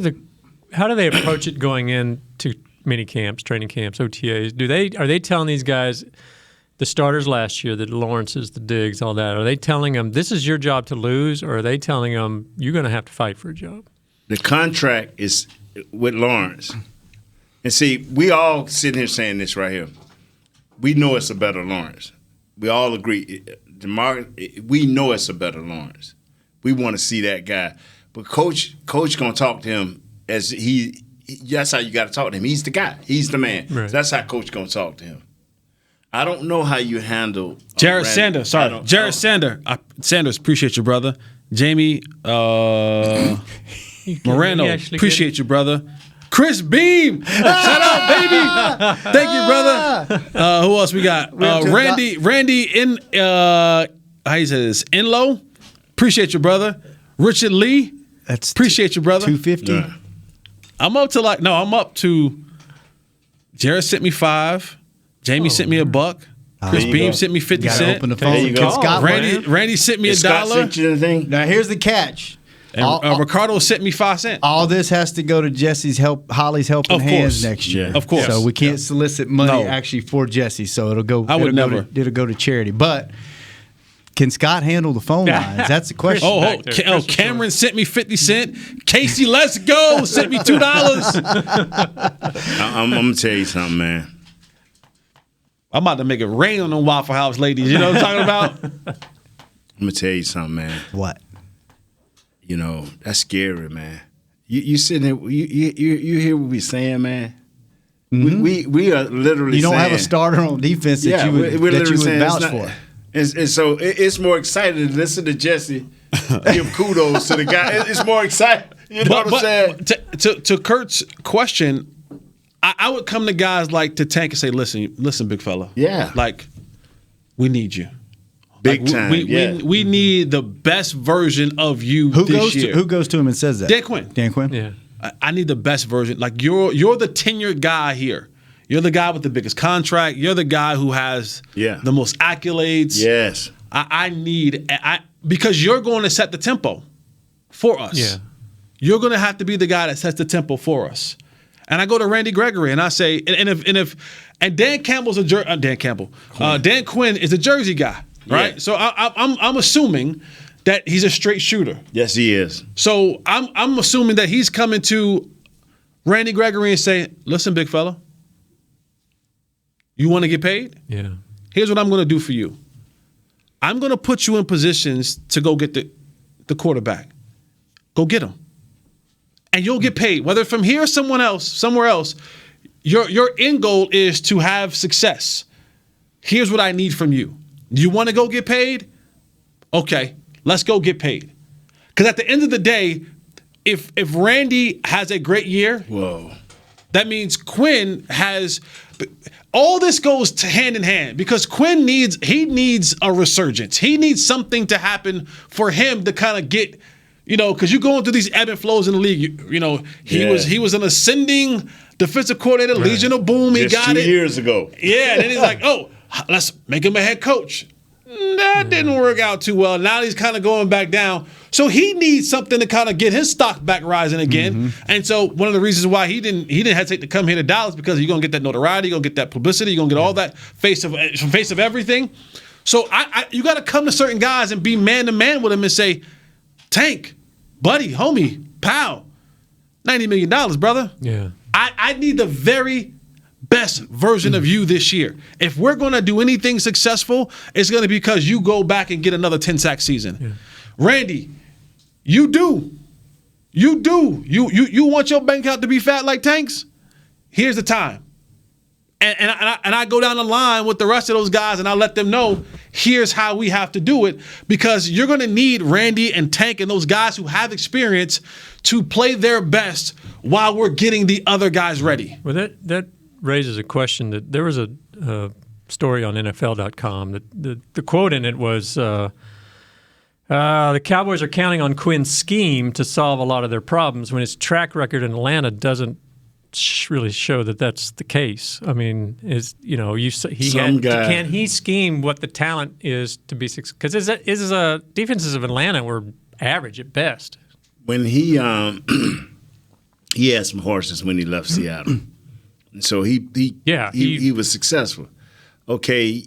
they approach it going into mini camps, training camps, OTAs? Are they telling these guys, the starters last year, the Lawrences, the Diggs, all that? Are they telling them this is your job to lose, or are they telling them you're going to have to fight for a job? The contract is with Lawrence. And see, we all sitting here saying this right here. We know it's a better Lawrence. We all agree. We know it's a better Lawrence. We want to see that guy. But coach gonna talk to him as he that's how you got to talk to him. He's the guy. He's the man. Right. That's how coach going to talk to him. I don't know how you handle Jared Sanders. Sorry, Jared Sanders. Appreciate you, brother. Jamie Moreno. Appreciate you, brother. Chris Beam. Shout out, baby. Thank you, brother. Who else we got? Randy in how you say this? Inlow. Appreciate you, brother. Richard Lee. Appreciate you, brother. 250. Yeah. I'm up to Jared sent me 5. Jamie sent me $1. Chris Beam sent me 50 cents. Open the phone. Randy sent me $1. Sent you anything? Now here's the catch. And Ricardo sent me 5 cents. All this has to go to Jesse's Holly's helping hands next year. Yeah. Of course. So we can't solicit money actually for Jesse. So it'll go. I would never. It'll go to charity. But can Scott handle the phone lines? That's the question. Cameron sent me 50 cents. Casey, let's go. Sent me $2. I'm gonna tell you something, man. I'm about to make it rain on them Waffle House ladies. You know what I'm talking about? I'm gonna tell you something, man. What? You know, that's scary, man. You sitting there, you hear what we saying, man? Mm-hmm. We are literally. You don't saying, have a starter on defense that you would vouch for. And so it's more exciting to listen to Jesse give kudos to the guy. It's more exciting. You know what I'm saying? To Kurt's question, I would come to guys like to Tank and say, listen, big fella. Yeah. Like, we need you. Big time. We need the best version of you this year. Who goes to him and says that? Dan Quinn. Dan Quinn? Yeah. I need the best version. Like, you're the tenured guy here. You're the guy with the biggest contract. You're the guy who has the most accolades. Yes. I need because you're going to set the tempo for us. Yeah. You're going to have to be the guy that sets the tempo for us. And I go to Randy Gregory and I say, and Dan Campbell's Dan Quinn is a Jersey guy, right? Yeah. So I'm assuming that he's a straight shooter. Yes, he is. So I'm assuming that he's coming to Randy Gregory and saying, listen, big fella, you want to get paid? Yeah. Here's what I'm going to do for you. I'm going to put you in positions to go get the quarterback. Go get him. And you'll get paid. Whether from here or somewhere else, your end goal is to have success. Here's what I need from you. Do you want to go get paid? Okay, let's go get paid. Because at the end of the day, if Randy has a great year, that means Quinn has. All this goes hand in hand because Quinn needs a resurgence. He needs something to happen for him to kind of get. You know, because you're going through these ebb and flows in the league. He was an ascending defensive coordinator, Legion of Boom. He got 2 it years ago. Yeah, and then he's like, let's make him a head coach. That didn't work out too well. Now he's kind of going back down. So he needs something to kind of get his stock back rising again. Mm-hmm. And so one of the reasons why he didn't hesitate to come here to Dallas because you're gonna get that notoriety, you're gonna get that publicity, you're gonna get all that face of everything. So you got to come to certain guys and be man to man with them and say, Tank, buddy, homie, pal, $90 million, brother. Yeah. I need the very best version of you this year. If we're going to do anything successful, it's going to be because you go back and get another 10-sack season. Yeah. Randy, you want your bank account to be fat like Tank's? Here's the time. And I go down the line with the rest of those guys and I let them know, here's how we have to do it because you're going to need Randy and Tank and those guys who have experience to play their best while we're getting the other guys ready. Well, that raises a question that there was a story on NFL.com that the quote in it was, the Cowboys are counting on Quinn's scheme to solve a lot of their problems when his track record in Atlanta doesn't really show that that's the case. I mean, can he scheme what the talent is to be successful? Because defenses of Atlanta were average at best. When he had some horses when he left Seattle, so he was successful. Okay,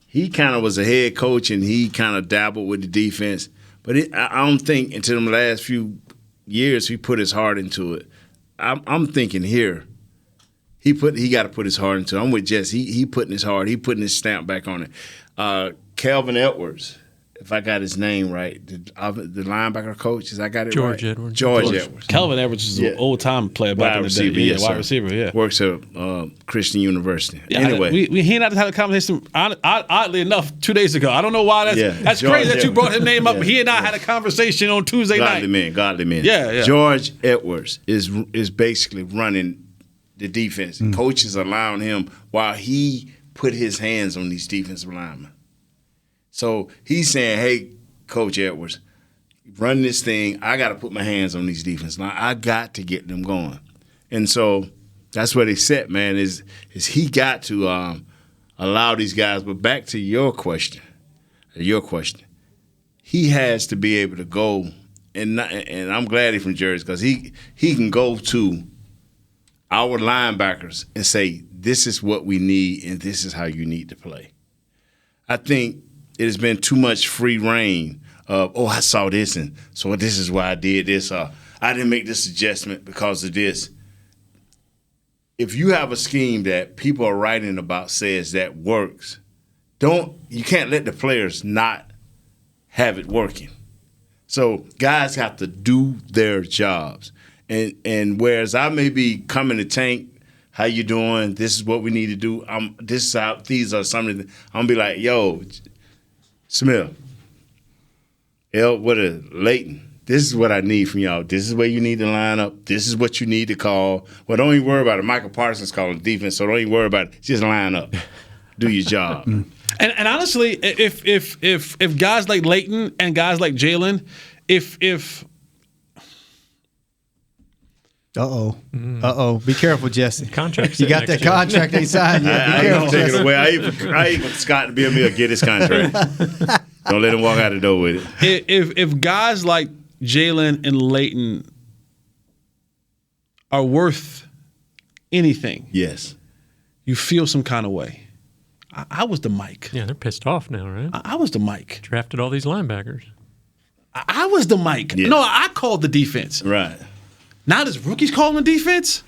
he kind of was a head coach and he kind of dabbled with the defense, but I don't think until the last few years he put his heart into it. I'm thinking here, he got to put his heart into it. I'm with Jess. He putting his heart. He putting his stamp back on it. Calvin Edwards if I got his name right, the linebacker coach, I got it George right? Edwards. George Edwards. Kelvin Edwards is an old-time player back in the day. Yes, wide receiver, yeah. Works at Christian University. Yeah, anyway. he and I had a conversation, oddly enough, 2 days ago. I don't know why that's George crazy that you Edwards. brought his name up. He and I had a conversation on Tuesday night. Godly man. Yeah. George Edwards is basically running the defense. Coaches allowing him while he put his hands on these defensive linemen. So he's saying, hey, Coach Edwards, run this thing. I got to put my hands on these defense. Now I got to get them going. And so that's what he said, man, is he got to allow these guys. But back to your question, he has to be able to go, and I'm glad he's from Jersey because he can go to our linebackers and say, this is what we need and this is how you need to play. I think it has been too much free reign of, I saw this and so this is why I did this. I didn't make this adjustment because of this. If you have a scheme that people are writing about says that works, you can't let the players not have it working. So guys have to do their jobs. And whereas I may be coming to tank, how you doing? This is what we need to do. These are some of the, I'm gonna be like, yo, Smith, Leighton, this is what I need from y'all. This is where you need to line up. This is what you need to call. Well, don't even worry about it. Michael Parsons calling defense, so don't even worry about it. Just line up. Do your job. And honestly, if guys like Leighton and guys like Jalen, if Be careful, Jesse. Contract. You got that contract ain't signed yet. Be I careful, ain't take Jesse. it away. I even Scott to be able to get his contract. Don't let him walk out the door with it. if guys like Jalen and Leighton are worth anything, Yes. you feel some kind of way. I was the Mike. Yeah, they're pissed off now, right? I was the Mike. Drafted all these linebackers. I was the Mike. Yeah. No, I called the defense. Right. Now this rookie's calling the defense?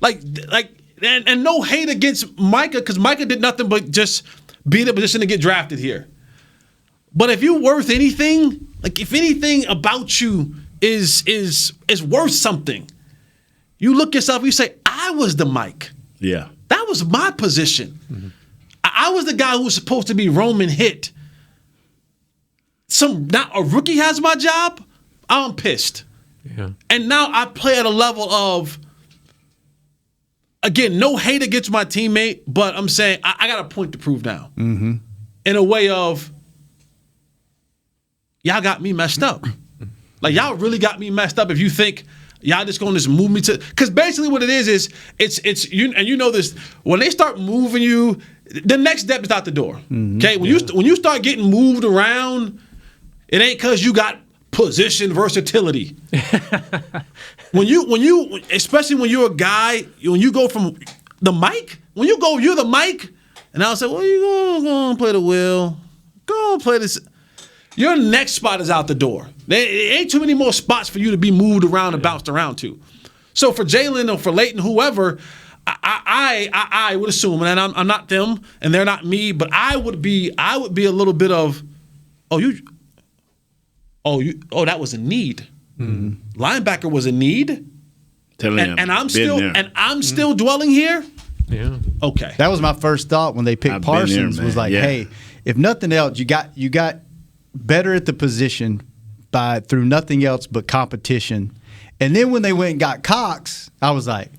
And no hate against Micah, because Micah did nothing but just be in a position to get drafted here. But if you're worth anything, if anything about you is worth something, you look yourself, you say, I was the Mike. Yeah. That was my position. Mm-hmm. I was the guy who was supposed to be Roman hit. Now a rookie has my job, I'm pissed. Yeah. And now I play at a level of, again, no hate against my teammate, but I'm saying I got a point to prove now. Mm-hmm. In a way of, y'all got me messed up. Y'all really got me messed up if you think y'all just going to just move me to, because basically what it is it's you, and you know this, when they start moving you, the next step is out the door. Mm-hmm. Okay? When you start getting moved around, it ain't because you got position versatility. when you especially when you're a guy, when you go from the mic, you're the mic, and I'll say, well, you go and play the wheel, go and play this. Your next spot is out the door. There ain't too many more spots for you to be moved around and bounced around to. So for Jalen or for Leighton, whoever, I would assume, and I'm not them, and they're not me, but I would be a little bit of, that was a need. Mm-hmm. Linebacker was a need. And I'm still dwelling here. Yeah. Okay. That was my first thought when they picked Parsons. Was like, hey, if nothing else, you got better at the position through nothing else but competition. And then when they went and got Cox, I was like,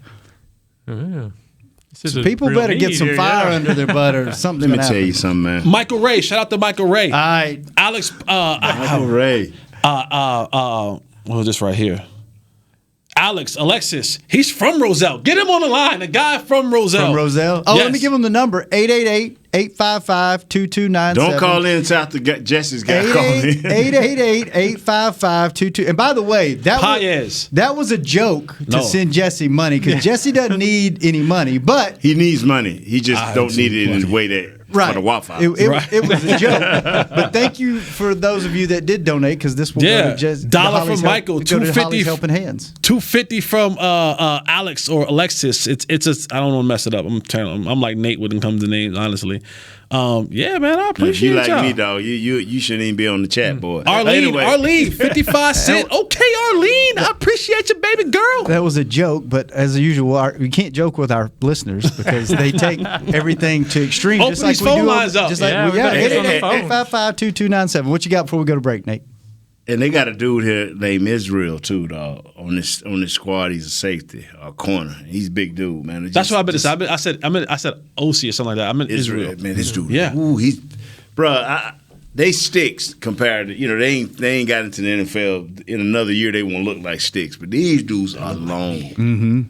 so people better get some fire under their butt or something. Let me tell you something, man. Michael Ray, shout out to Michael Ray. All right, Alex. Michael Ray. What was this right here? Alexis. He's from Roselle. Get him on the line. The guy from Roselle. From Roselle? Oh, yes. Let me give him the number. 888-855-2297. Don't call in until after Jesse's got called in. 888-855-2297. And by the way, that was a joke to send Jesse money because Jesse doesn't need any money, but he needs money. He just don't need it in the way that for the Wi-Fi. It was a joke. But thank you for those of you that did donate because this will go to Jesse. $1 from Michael, $250 Helping Hands. $250 from Alex or Alexis. It's I don't want to mess it up. I'm like Nate when it comes to names, honestly. Yeah, man, I If appreciate you like y'all. me, dog, you shouldn't even be on the chat, boy. Arlene, 55 cent. Okay, Arlene, I appreciate you, baby girl. That was a joke, but as usual, we can't joke with our listeners because they take everything to extreme. Open just like these we phone do. lines up. Just like Yeah, we got everybody's on the phone. 855-2297. What you got before we go to break, Nate? And they got a dude here named Israel too, dog. On this squad, he's a safety, a corner. He's a big dude, man. That's what I said. I said OC or something like that. I meant Israel. Man, this dude. Yeah. Ooh, they sticks compared to they ain't got into the NFL. In another year, they won't look like sticks. But these dudes are long. Mm-hmm.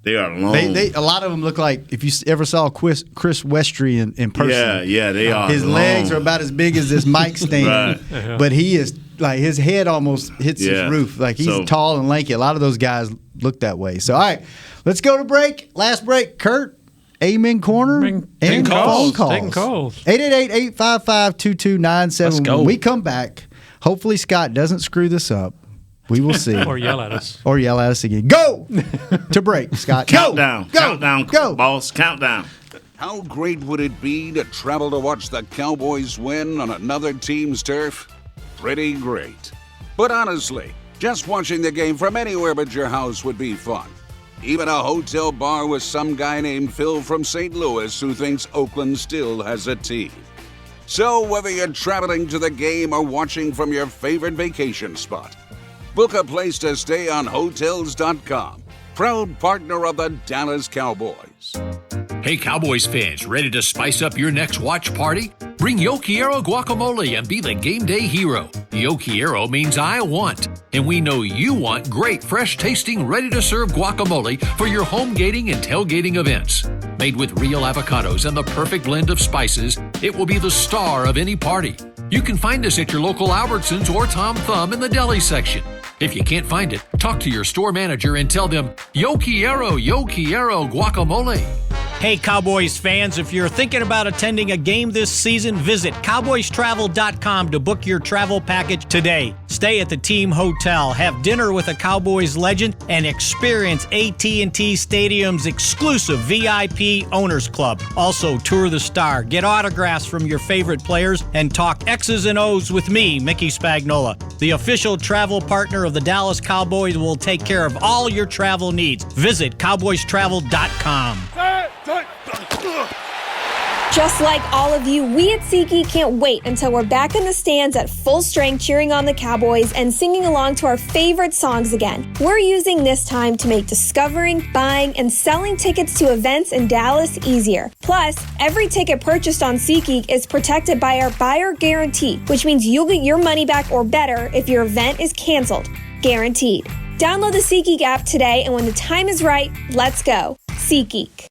They are long. A lot of them look like if you ever saw Chris Westry in person. Yeah, they are. His long. legs are about as big as this mic stand, Right. but he is like his head almost hits his roof. Like he's tall and lanky. A lot of those guys look that way. So all right, let's go to break. Last break, Kurt. Amen Corner Taking and calls. phone calls. Taking calls. 888-855-2297. Let's go. When we come back, hopefully Scott doesn't screw this up. We will see. Or yell at us. Or yell at us again. Go to break, Scott. Countdown. Go. Countdown. Go. Boss. Countdown. How great would it be to travel to watch the Cowboys win on another team's turf? Pretty great. But honestly, just watching the game from anywhere but your house would be fun. Even a hotel bar with some guy named Phil from St. Louis who thinks Oakland still has a team. So whether you're traveling to the game or watching from your favorite vacation spot, book a place to stay on Hotels.com, proud partner of the Dallas Cowboys. Hey, Cowboys fans, ready to spice up your next watch party? Bring Yo Quiero guacamole and be the game day hero. Yo Quiero means I want, and we know you want great, fresh-tasting, ready-to-serve guacamole for your home gating and tailgating events. Made with real avocados and the perfect blend of spices, it will be the star of any party. You can find us at your local Albertsons or Tom Thumb in the deli section. If you can't find it, talk to your store manager and tell them, Yo Quiero guacamole. Hey, Cowboys fans, if you're thinking about attending a game this season, visit cowboystravel.com to book your travel package today. Stay at the team hotel, have dinner with a Cowboys legend, and experience AT&T Stadium's exclusive VIP Owners Club. Also, tour the Star, get autographs from your favorite players, and talk X's and O's with me, Mickey Spagnola. The official travel partner of the Dallas Cowboys will take care of all your travel needs. Visit cowboystravel.com. Just like all of you, we at SeatGeek can't wait until we're back in the stands at full strength cheering on the Cowboys and singing along to our favorite songs again. We're using this time to make discovering, buying, and selling tickets to events in Dallas easier. Plus, every ticket purchased on SeatGeek is protected by our buyer guarantee, which means you'll get your money back or better if your event is canceled. Guaranteed. Download the SeatGeek app today, and when the time is right, let's go. SeatGeek.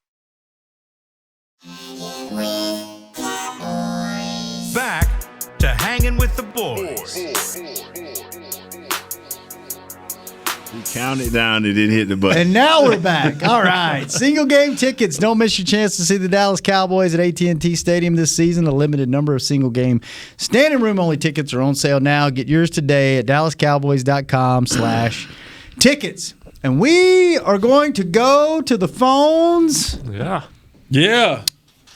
Back to Hanging with the Boys. He counted down and didn't hit the button. And now we're back. All right. Single game tickets. Don't miss your chance to see the Dallas Cowboys at AT&T Stadium this season. A limited number of single game standing room only tickets are on sale now. Get yours today at dallascowboys.com/tickets. And we are going to go to the phones. Yeah.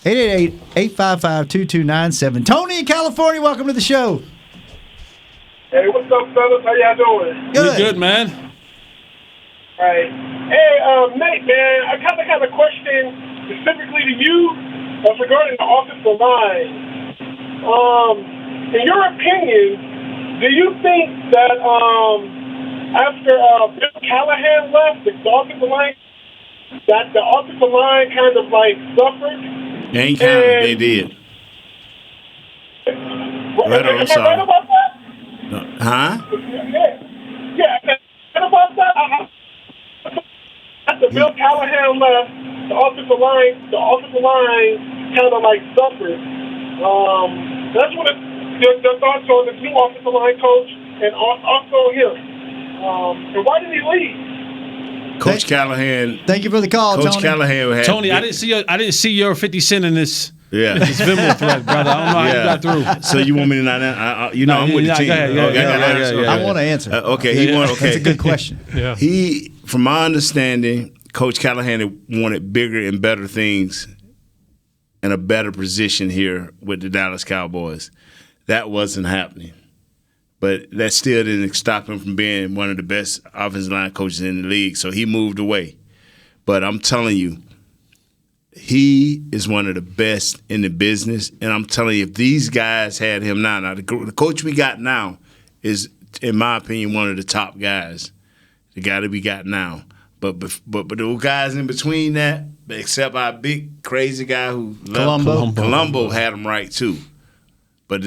888-855-2297. Tony in California, welcome to the show. Hey, what's up, fellas? How y'all doing? Good. Good, man. All right. Hey, Nate, man, I kind of got a question specifically to you regarding the offensive line. In your opinion, do you think that after Bill Callahan left, the offensive line, that the offensive line kind of like suffered? They ain't counted. They did. Am I right about that? Huh? Yeah. What about that? After Bill Callahan left, the offensive line kind of like suffered. That's what your thoughts on the new offensive line coach and also him. And why did he leave? Coach Callahan. Thank you for the call, Coach Tony. Callahan had Tony, I didn't see your 50 Cent in this. Yeah. This Venmo thread, brother. I don't know how you got through. So you want me to not? I'm with the team. I want to answer. Okay, That's a good question. Yeah. He, from my understanding, Coach Callahan wanted bigger and better things in a better position here with the Dallas Cowboys. That wasn't happening. But that still didn't stop him from being one of the best offensive line coaches in the league, so he moved away. But I'm telling you, he is one of the best in the business, and I'm telling you, if these guys had him now the coach we got now is, in my opinion, one of the top guys, the guy that we got now. But the guys in between that, except our big crazy guy who Colombo had him right too. But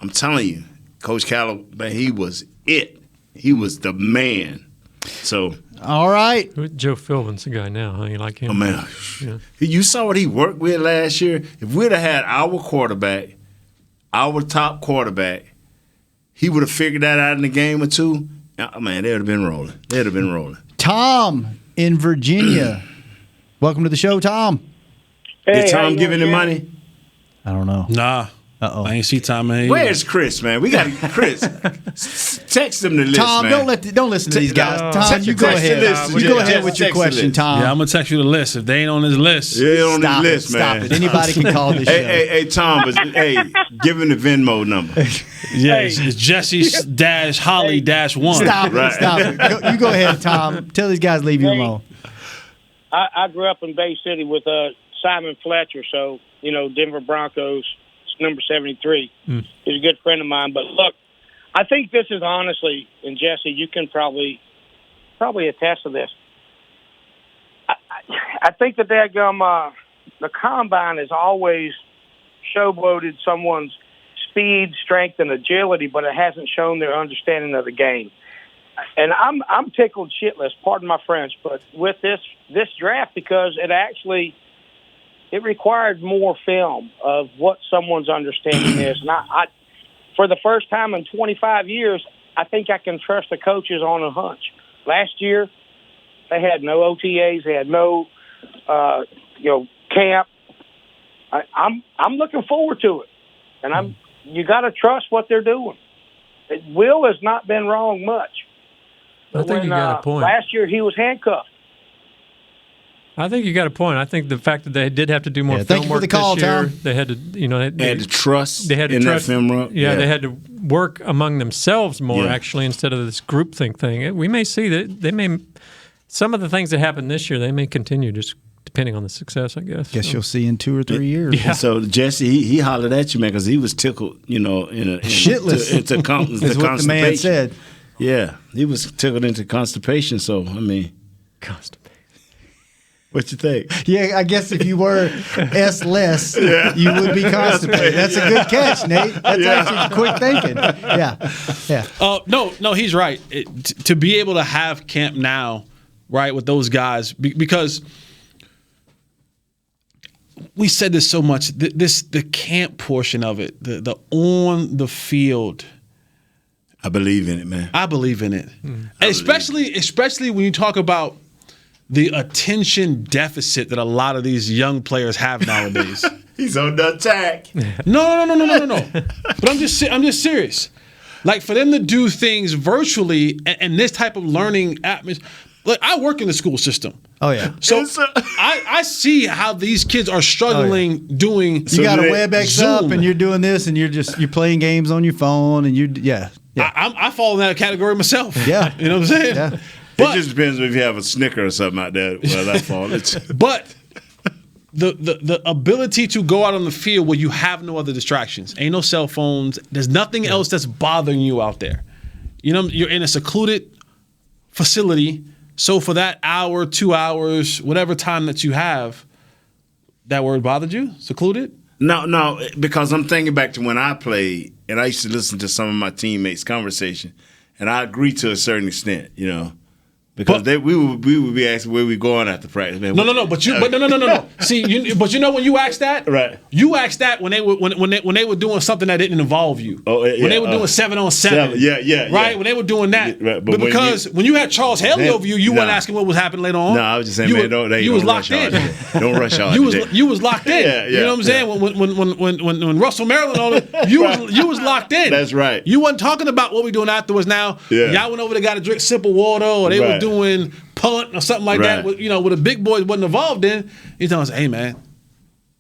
I'm telling you, Coach Callaway, he was it. He was the man. So. All right. Joe Philbin's the guy now, huh? You like him? Oh, man. Yeah. You saw what he worked with last year? If we'd have had our quarterback, our top quarterback, he would have figured that out in a game or two. Oh, man, they would have been rolling. They'd have been rolling. Tom in Virginia. Welcome to the show, Tom. Hey, Tom giving him money? I don't know. Nah. Uh-oh. I ain't see Tom. Man. Where's Chris, man? We got Chris. Text him the list, Tom, man. don't listen to these guys. Tom, you go ahead. You go ahead with your question, Tom. Yeah, I'm gonna text you the list. If they ain't on this list, yeah, on this list, man. Stop it. Anybody can call this show. Hey, Tom, but give him the Venmo number. Yeah, it's Jesse-Holly-1. Stop it. Stop it. You go ahead, Tom. Tell these guys leave you alone. I grew up in Bay City with Simon Fletcher, so Denver Broncos. Number 73. He's a good friend of mine. But look, I think this is honestly, and Jesse, you can probably attest to this. I think that the combine has always showboated someone's speed, strength, and agility, but it hasn't shown their understanding of the game. And I'm tickled shitless, pardon my French, but with this draft, because it required more film of what someone's understanding is. And I, for the first time in 25 years, I think I can trust the coaches on a hunch. Last year, they had no OTAs, they had no, camp. I'm looking forward to it, and you got to trust what they're doing. Will has not been wrong much. I think you got a point. Last year, he was handcuffed. I think you got a point. I think the fact that they did have to do more film thank you for work the call, this year, Tom. they had to, they had to trust. They had to trust that film work. Yeah, they had to work among themselves more actually instead of this groupthink thing. We may see that some of the things that happened this year, they may continue just depending on the success, I guess. Guess you'll see in 2 or 3 years. Yeah. So Jesse, he hollered at you, man, because he was tickled, shitless. Into That's what the man said. Yeah, he was tickled into constipation. So constipation. What you think? Yeah, I guess if you were S-less, you would be constipated. That's a good catch, Nate. That's actually quick thinking. Yeah. No, he's right. To be able to have camp now, right, with those guys, because we said this so much. The camp portion of it, the on the field. I believe in it, man. I believe in it, especially when you talk about the attention deficit that a lot of these young players have nowadays. He's on the attack. No. But I'm just serious. Like, for them to do things virtually and this type of learning atmosphere. Look, I work in the school system. Oh yeah. So I see how these kids are struggling doing. You got a WebEx up and you're doing this and you're playing games on your phone and I fall in that category myself. Yeah. You know what I'm saying? Yeah. But, it just depends if you have a Snicker or something out there. Well, that falls. But the ability to go out on the field where you have no other distractions, ain't no cell phones, there's nothing else that's bothering you out there. You're in a secluded facility. So for that hour, 2 hours, whatever time that you have, that word bothered you? Secluded? No, because I'm thinking back to when I played, and I used to listen to some of my teammates' conversation, and I agree to a certain extent, Because we would be asking where we going after practice, man. No. See, but when you asked that, right? You asked that when they were doing something that didn't involve you. Oh, yeah. When they were doing 7-on-7. Yeah. Right? When they were doing that. Right. But because when you had Charles Haley over you, weren't asking what was happening later on. No, I was just saying, you was locked in. Don't rush out. You was locked in. Yeah. You know what I'm saying? When Russell Maryland on it, you was locked in. That's right. You wasn't talking about what we doing afterwards. Now, y'all went over there, got a drink, sip of water, or they were doing punt or something like that, with the big boys wasn't involved in. He's telling us, hey man,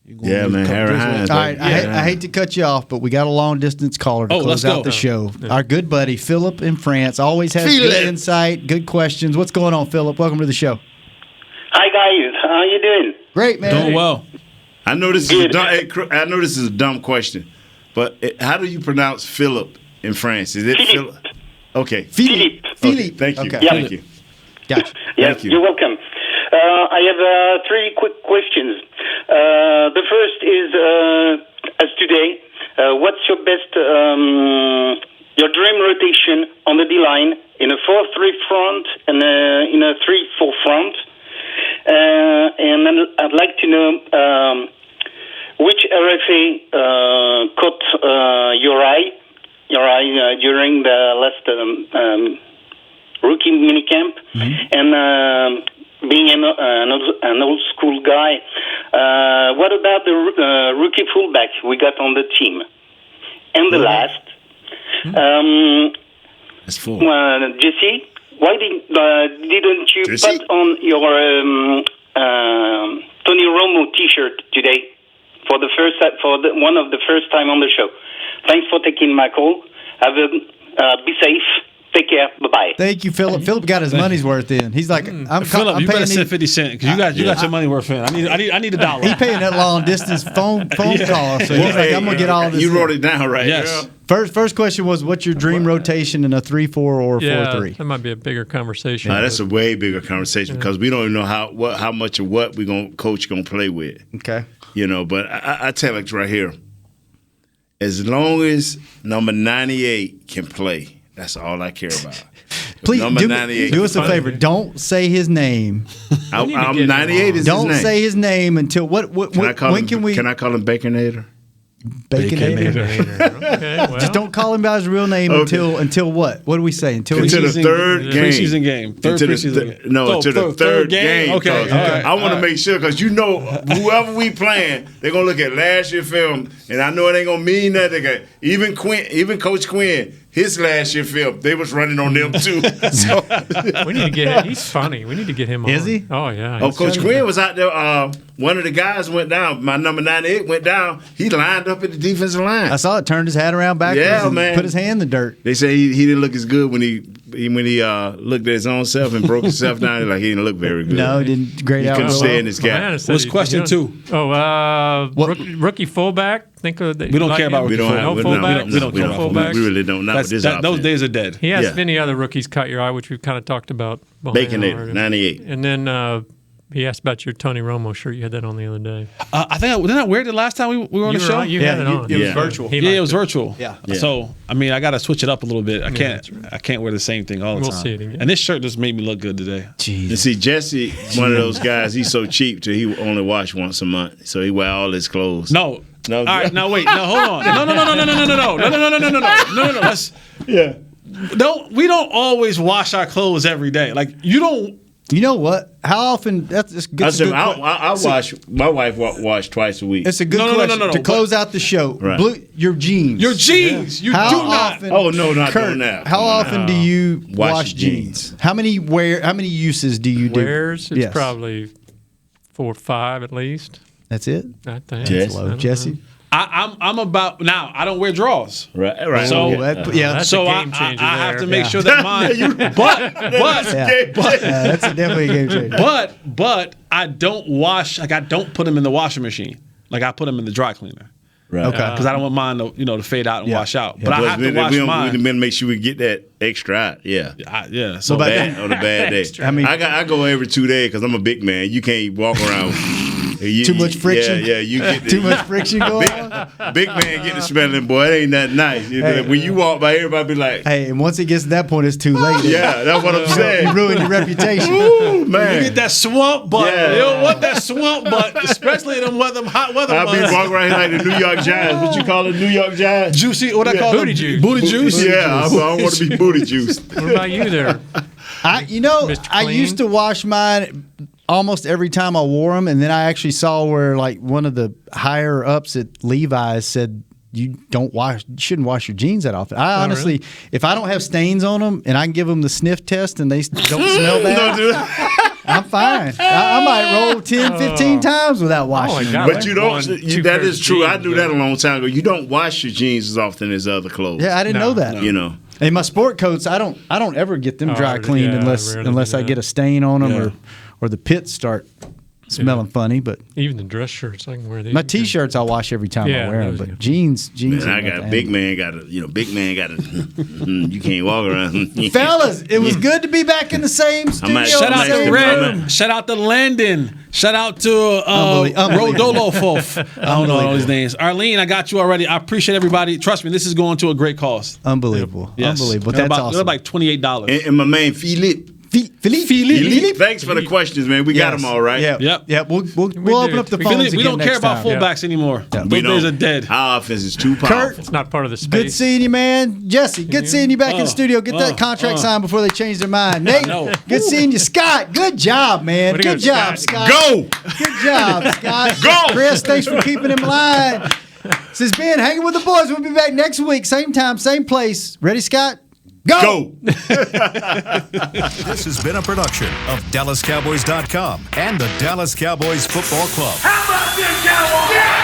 Yeah, man, Harry Hines. All right, I hate to cut you off, but we got a long distance caller to close out the show. Our good buddy Philip in France always has good insight, good questions. What's going on, Philip? Welcome to the show. Hi guys, how you doing? Great, man. Doing well. I know this is a dumb question, but how do you pronounce Philip in France? Is it Philip? Okay, Philippe. Philippe. Thank you. Okay. Thank you. Gotcha. Yes, you're welcome. I have 3 quick questions. The first is, as today, what's your best, your dream rotation on the D-line in a 4-3 front and in a 3-4 front? And then I'd like to know which RFA caught your eye during the last rookie minicamp, and being an old school guy, what about the rookie fullback we got on the team? And the last, that's 4. Jesse, why didn't you put on your Tony Romo T-shirt today for one of the first time on the show? Thanks for taking my call. Be safe. Take care. Bye-bye. Thank you, Philip. Philip got his money's worth in. He's like, Philip, you better send 50 cents because you got your money worth in. I need $1. He's paying that long distance phone call, so he's like, I'm gonna get all this. You wrote it down, right? Yes. First question was, what's your dream rotation in a 3-4 or 4-3? That might be a bigger conversation. That's a way bigger conversation because we don't even know how much of what coach gonna play with. Okay. But I tell you, like right here, as long as number 98 can play. That's all I care about. Please number 98. Do us a favor. Don't say his name. I'm 98 is his name. Don't say his name until when can we? Can I call him Baconator? Baconator. Okay, well. Just don't call him by his real name until what? What do we say? Until the third game. Preseason game. Until the third game. Okay. I want to make sure because whoever we playing, they're gonna look at last year film, and I know it ain't gonna mean nothing. Even Coach Quinn. His last year film, they was running on them too. So we need to get him. He's funny. We need to get him on. Is he? Oh, yeah. Coach Quinn was out there. One of the guys went down. My number 98 went down. He lined up at the defensive line. I saw it. Turned his hat around backwards and put his hand in the dirt. They say he didn't look as good when he looked at his own self and broke himself down. Like he didn't look very good. No, he didn't. Great out. He couldn't stay in his gap. What's question 2? Rookie fullback. We don't care about rookie fullback. We don't care about fullbacks. We really don't. Not with this option. Those days are dead. He asked if any other rookies caught your eye, which we've kind of talked about. Baconator, 98. And then he asked about your Tony Romo shirt. You had that on the other day. I think didn't I wear it the last time we were on the show? You had it on. It was virtual. It was virtual. Yeah. So I got to switch it up a little bit. I can't wear the same thing all the time. We'll see it again. And this shirt just made me look good today. Jeez. And see, Jesse, one of those guys. He's so cheap too. He only wash once a month, so he wear all his clothes. No. All right. Now wait. No. Hold on. No. Let's. Yeah. We don't always wash our clothes every day. Like you don't. You know what? How often? That's good. I wash. My wife wash twice a week. It's a good question to close out the show. Right. Your jeans. Your jeans. You do not. Oh no, not Kurt, doing that. How often do you wash jeans? How many uses do you do? Wears? It's probably 4 or 5 at least. That's it. I think. Yes. That's low. Jesse. I'm about now. I don't wear drawers. Right. So that's a game changer. I have to make sure that mine. That's definitely a game changer. But I don't wash. Like I don't put them in the washing machine. Like I put them in the dry cleaner. Right. Okay. Because I don't want mine to fade out and wash out. But I have to wash mine. We make sure we get that extra out. Yeah. So on a bad day. I go every 2 days because I'm a big man. You can't walk around. Too much friction. Yeah. You get too much friction going on. Big man get the smelling, boy. It ain't that nice. When you walk by, everybody be like, "Hey!" And once it gets to that point, it's too late. Yeah, that's what I'm saying. You ruin your reputation. Ooh, man. You get that swamp butt. Yeah. You don't want that swamp butt, especially them hot weather months. I be walking around here like the New York Giants. What you call it, New York Giants? Juicy. What I call booty it? Juice. Booty juice. Yeah, I don't want to be booty juice. What about you there? I used to wash mine almost every time I wore them, and then I actually saw where like one of the higher ups at Levi's said you shouldn't wash your jeans that often. I honestly, if I don't have stains on them and I can give them the sniff test and they don't smell bad, I'm fine. I might roll 10, 15 times without washing them. But you don't. That is true. I knew that a long time ago. You don't wash your jeans as often as other clothes. Yeah, I didn't know that. You know. And my sport coats, I don't ever get them dry cleaned unless I get a stain on them or the pits start smelling funny. But even the dress shirts, I can wear these. My T-shirts I wash every time I wear them. But jeans. Man, I got big man got to. You can't walk around. Fellas, it was good to be back in the same studio. Shout out to Red. Shout out to Landon. Shout out to Rodolfo. I don't know all his names. Arlene, I got you already. I appreciate everybody. Trust me, this is going to a great cause. Unbelievable. Yes. Unbelievable. That's awesome. They're like $28. And my man Philippe. Philippe. Thanks for the questions, man. We got them all right. Yep. We'll open up the phones again. We don't care about fullbacks anymore. Those days are dead. Our offense is too powerful. Kurt, it's not part of the space. Good seeing you, man. Jesse, good seeing you back in the studio. Get that contract signed before they change their mind. Nate, good seeing you. Scott, good job, man. Good job, Scott. Go. Good job, Scott. Go. Chris, thanks for keeping him alive. This has been Hanging with the Boys. We'll be back next week, same time, same place. Ready, Scott? Go! This has been a production of DallasCowboys.com and the Dallas Cowboys Football Club. How about this, Cowboys? Yeah!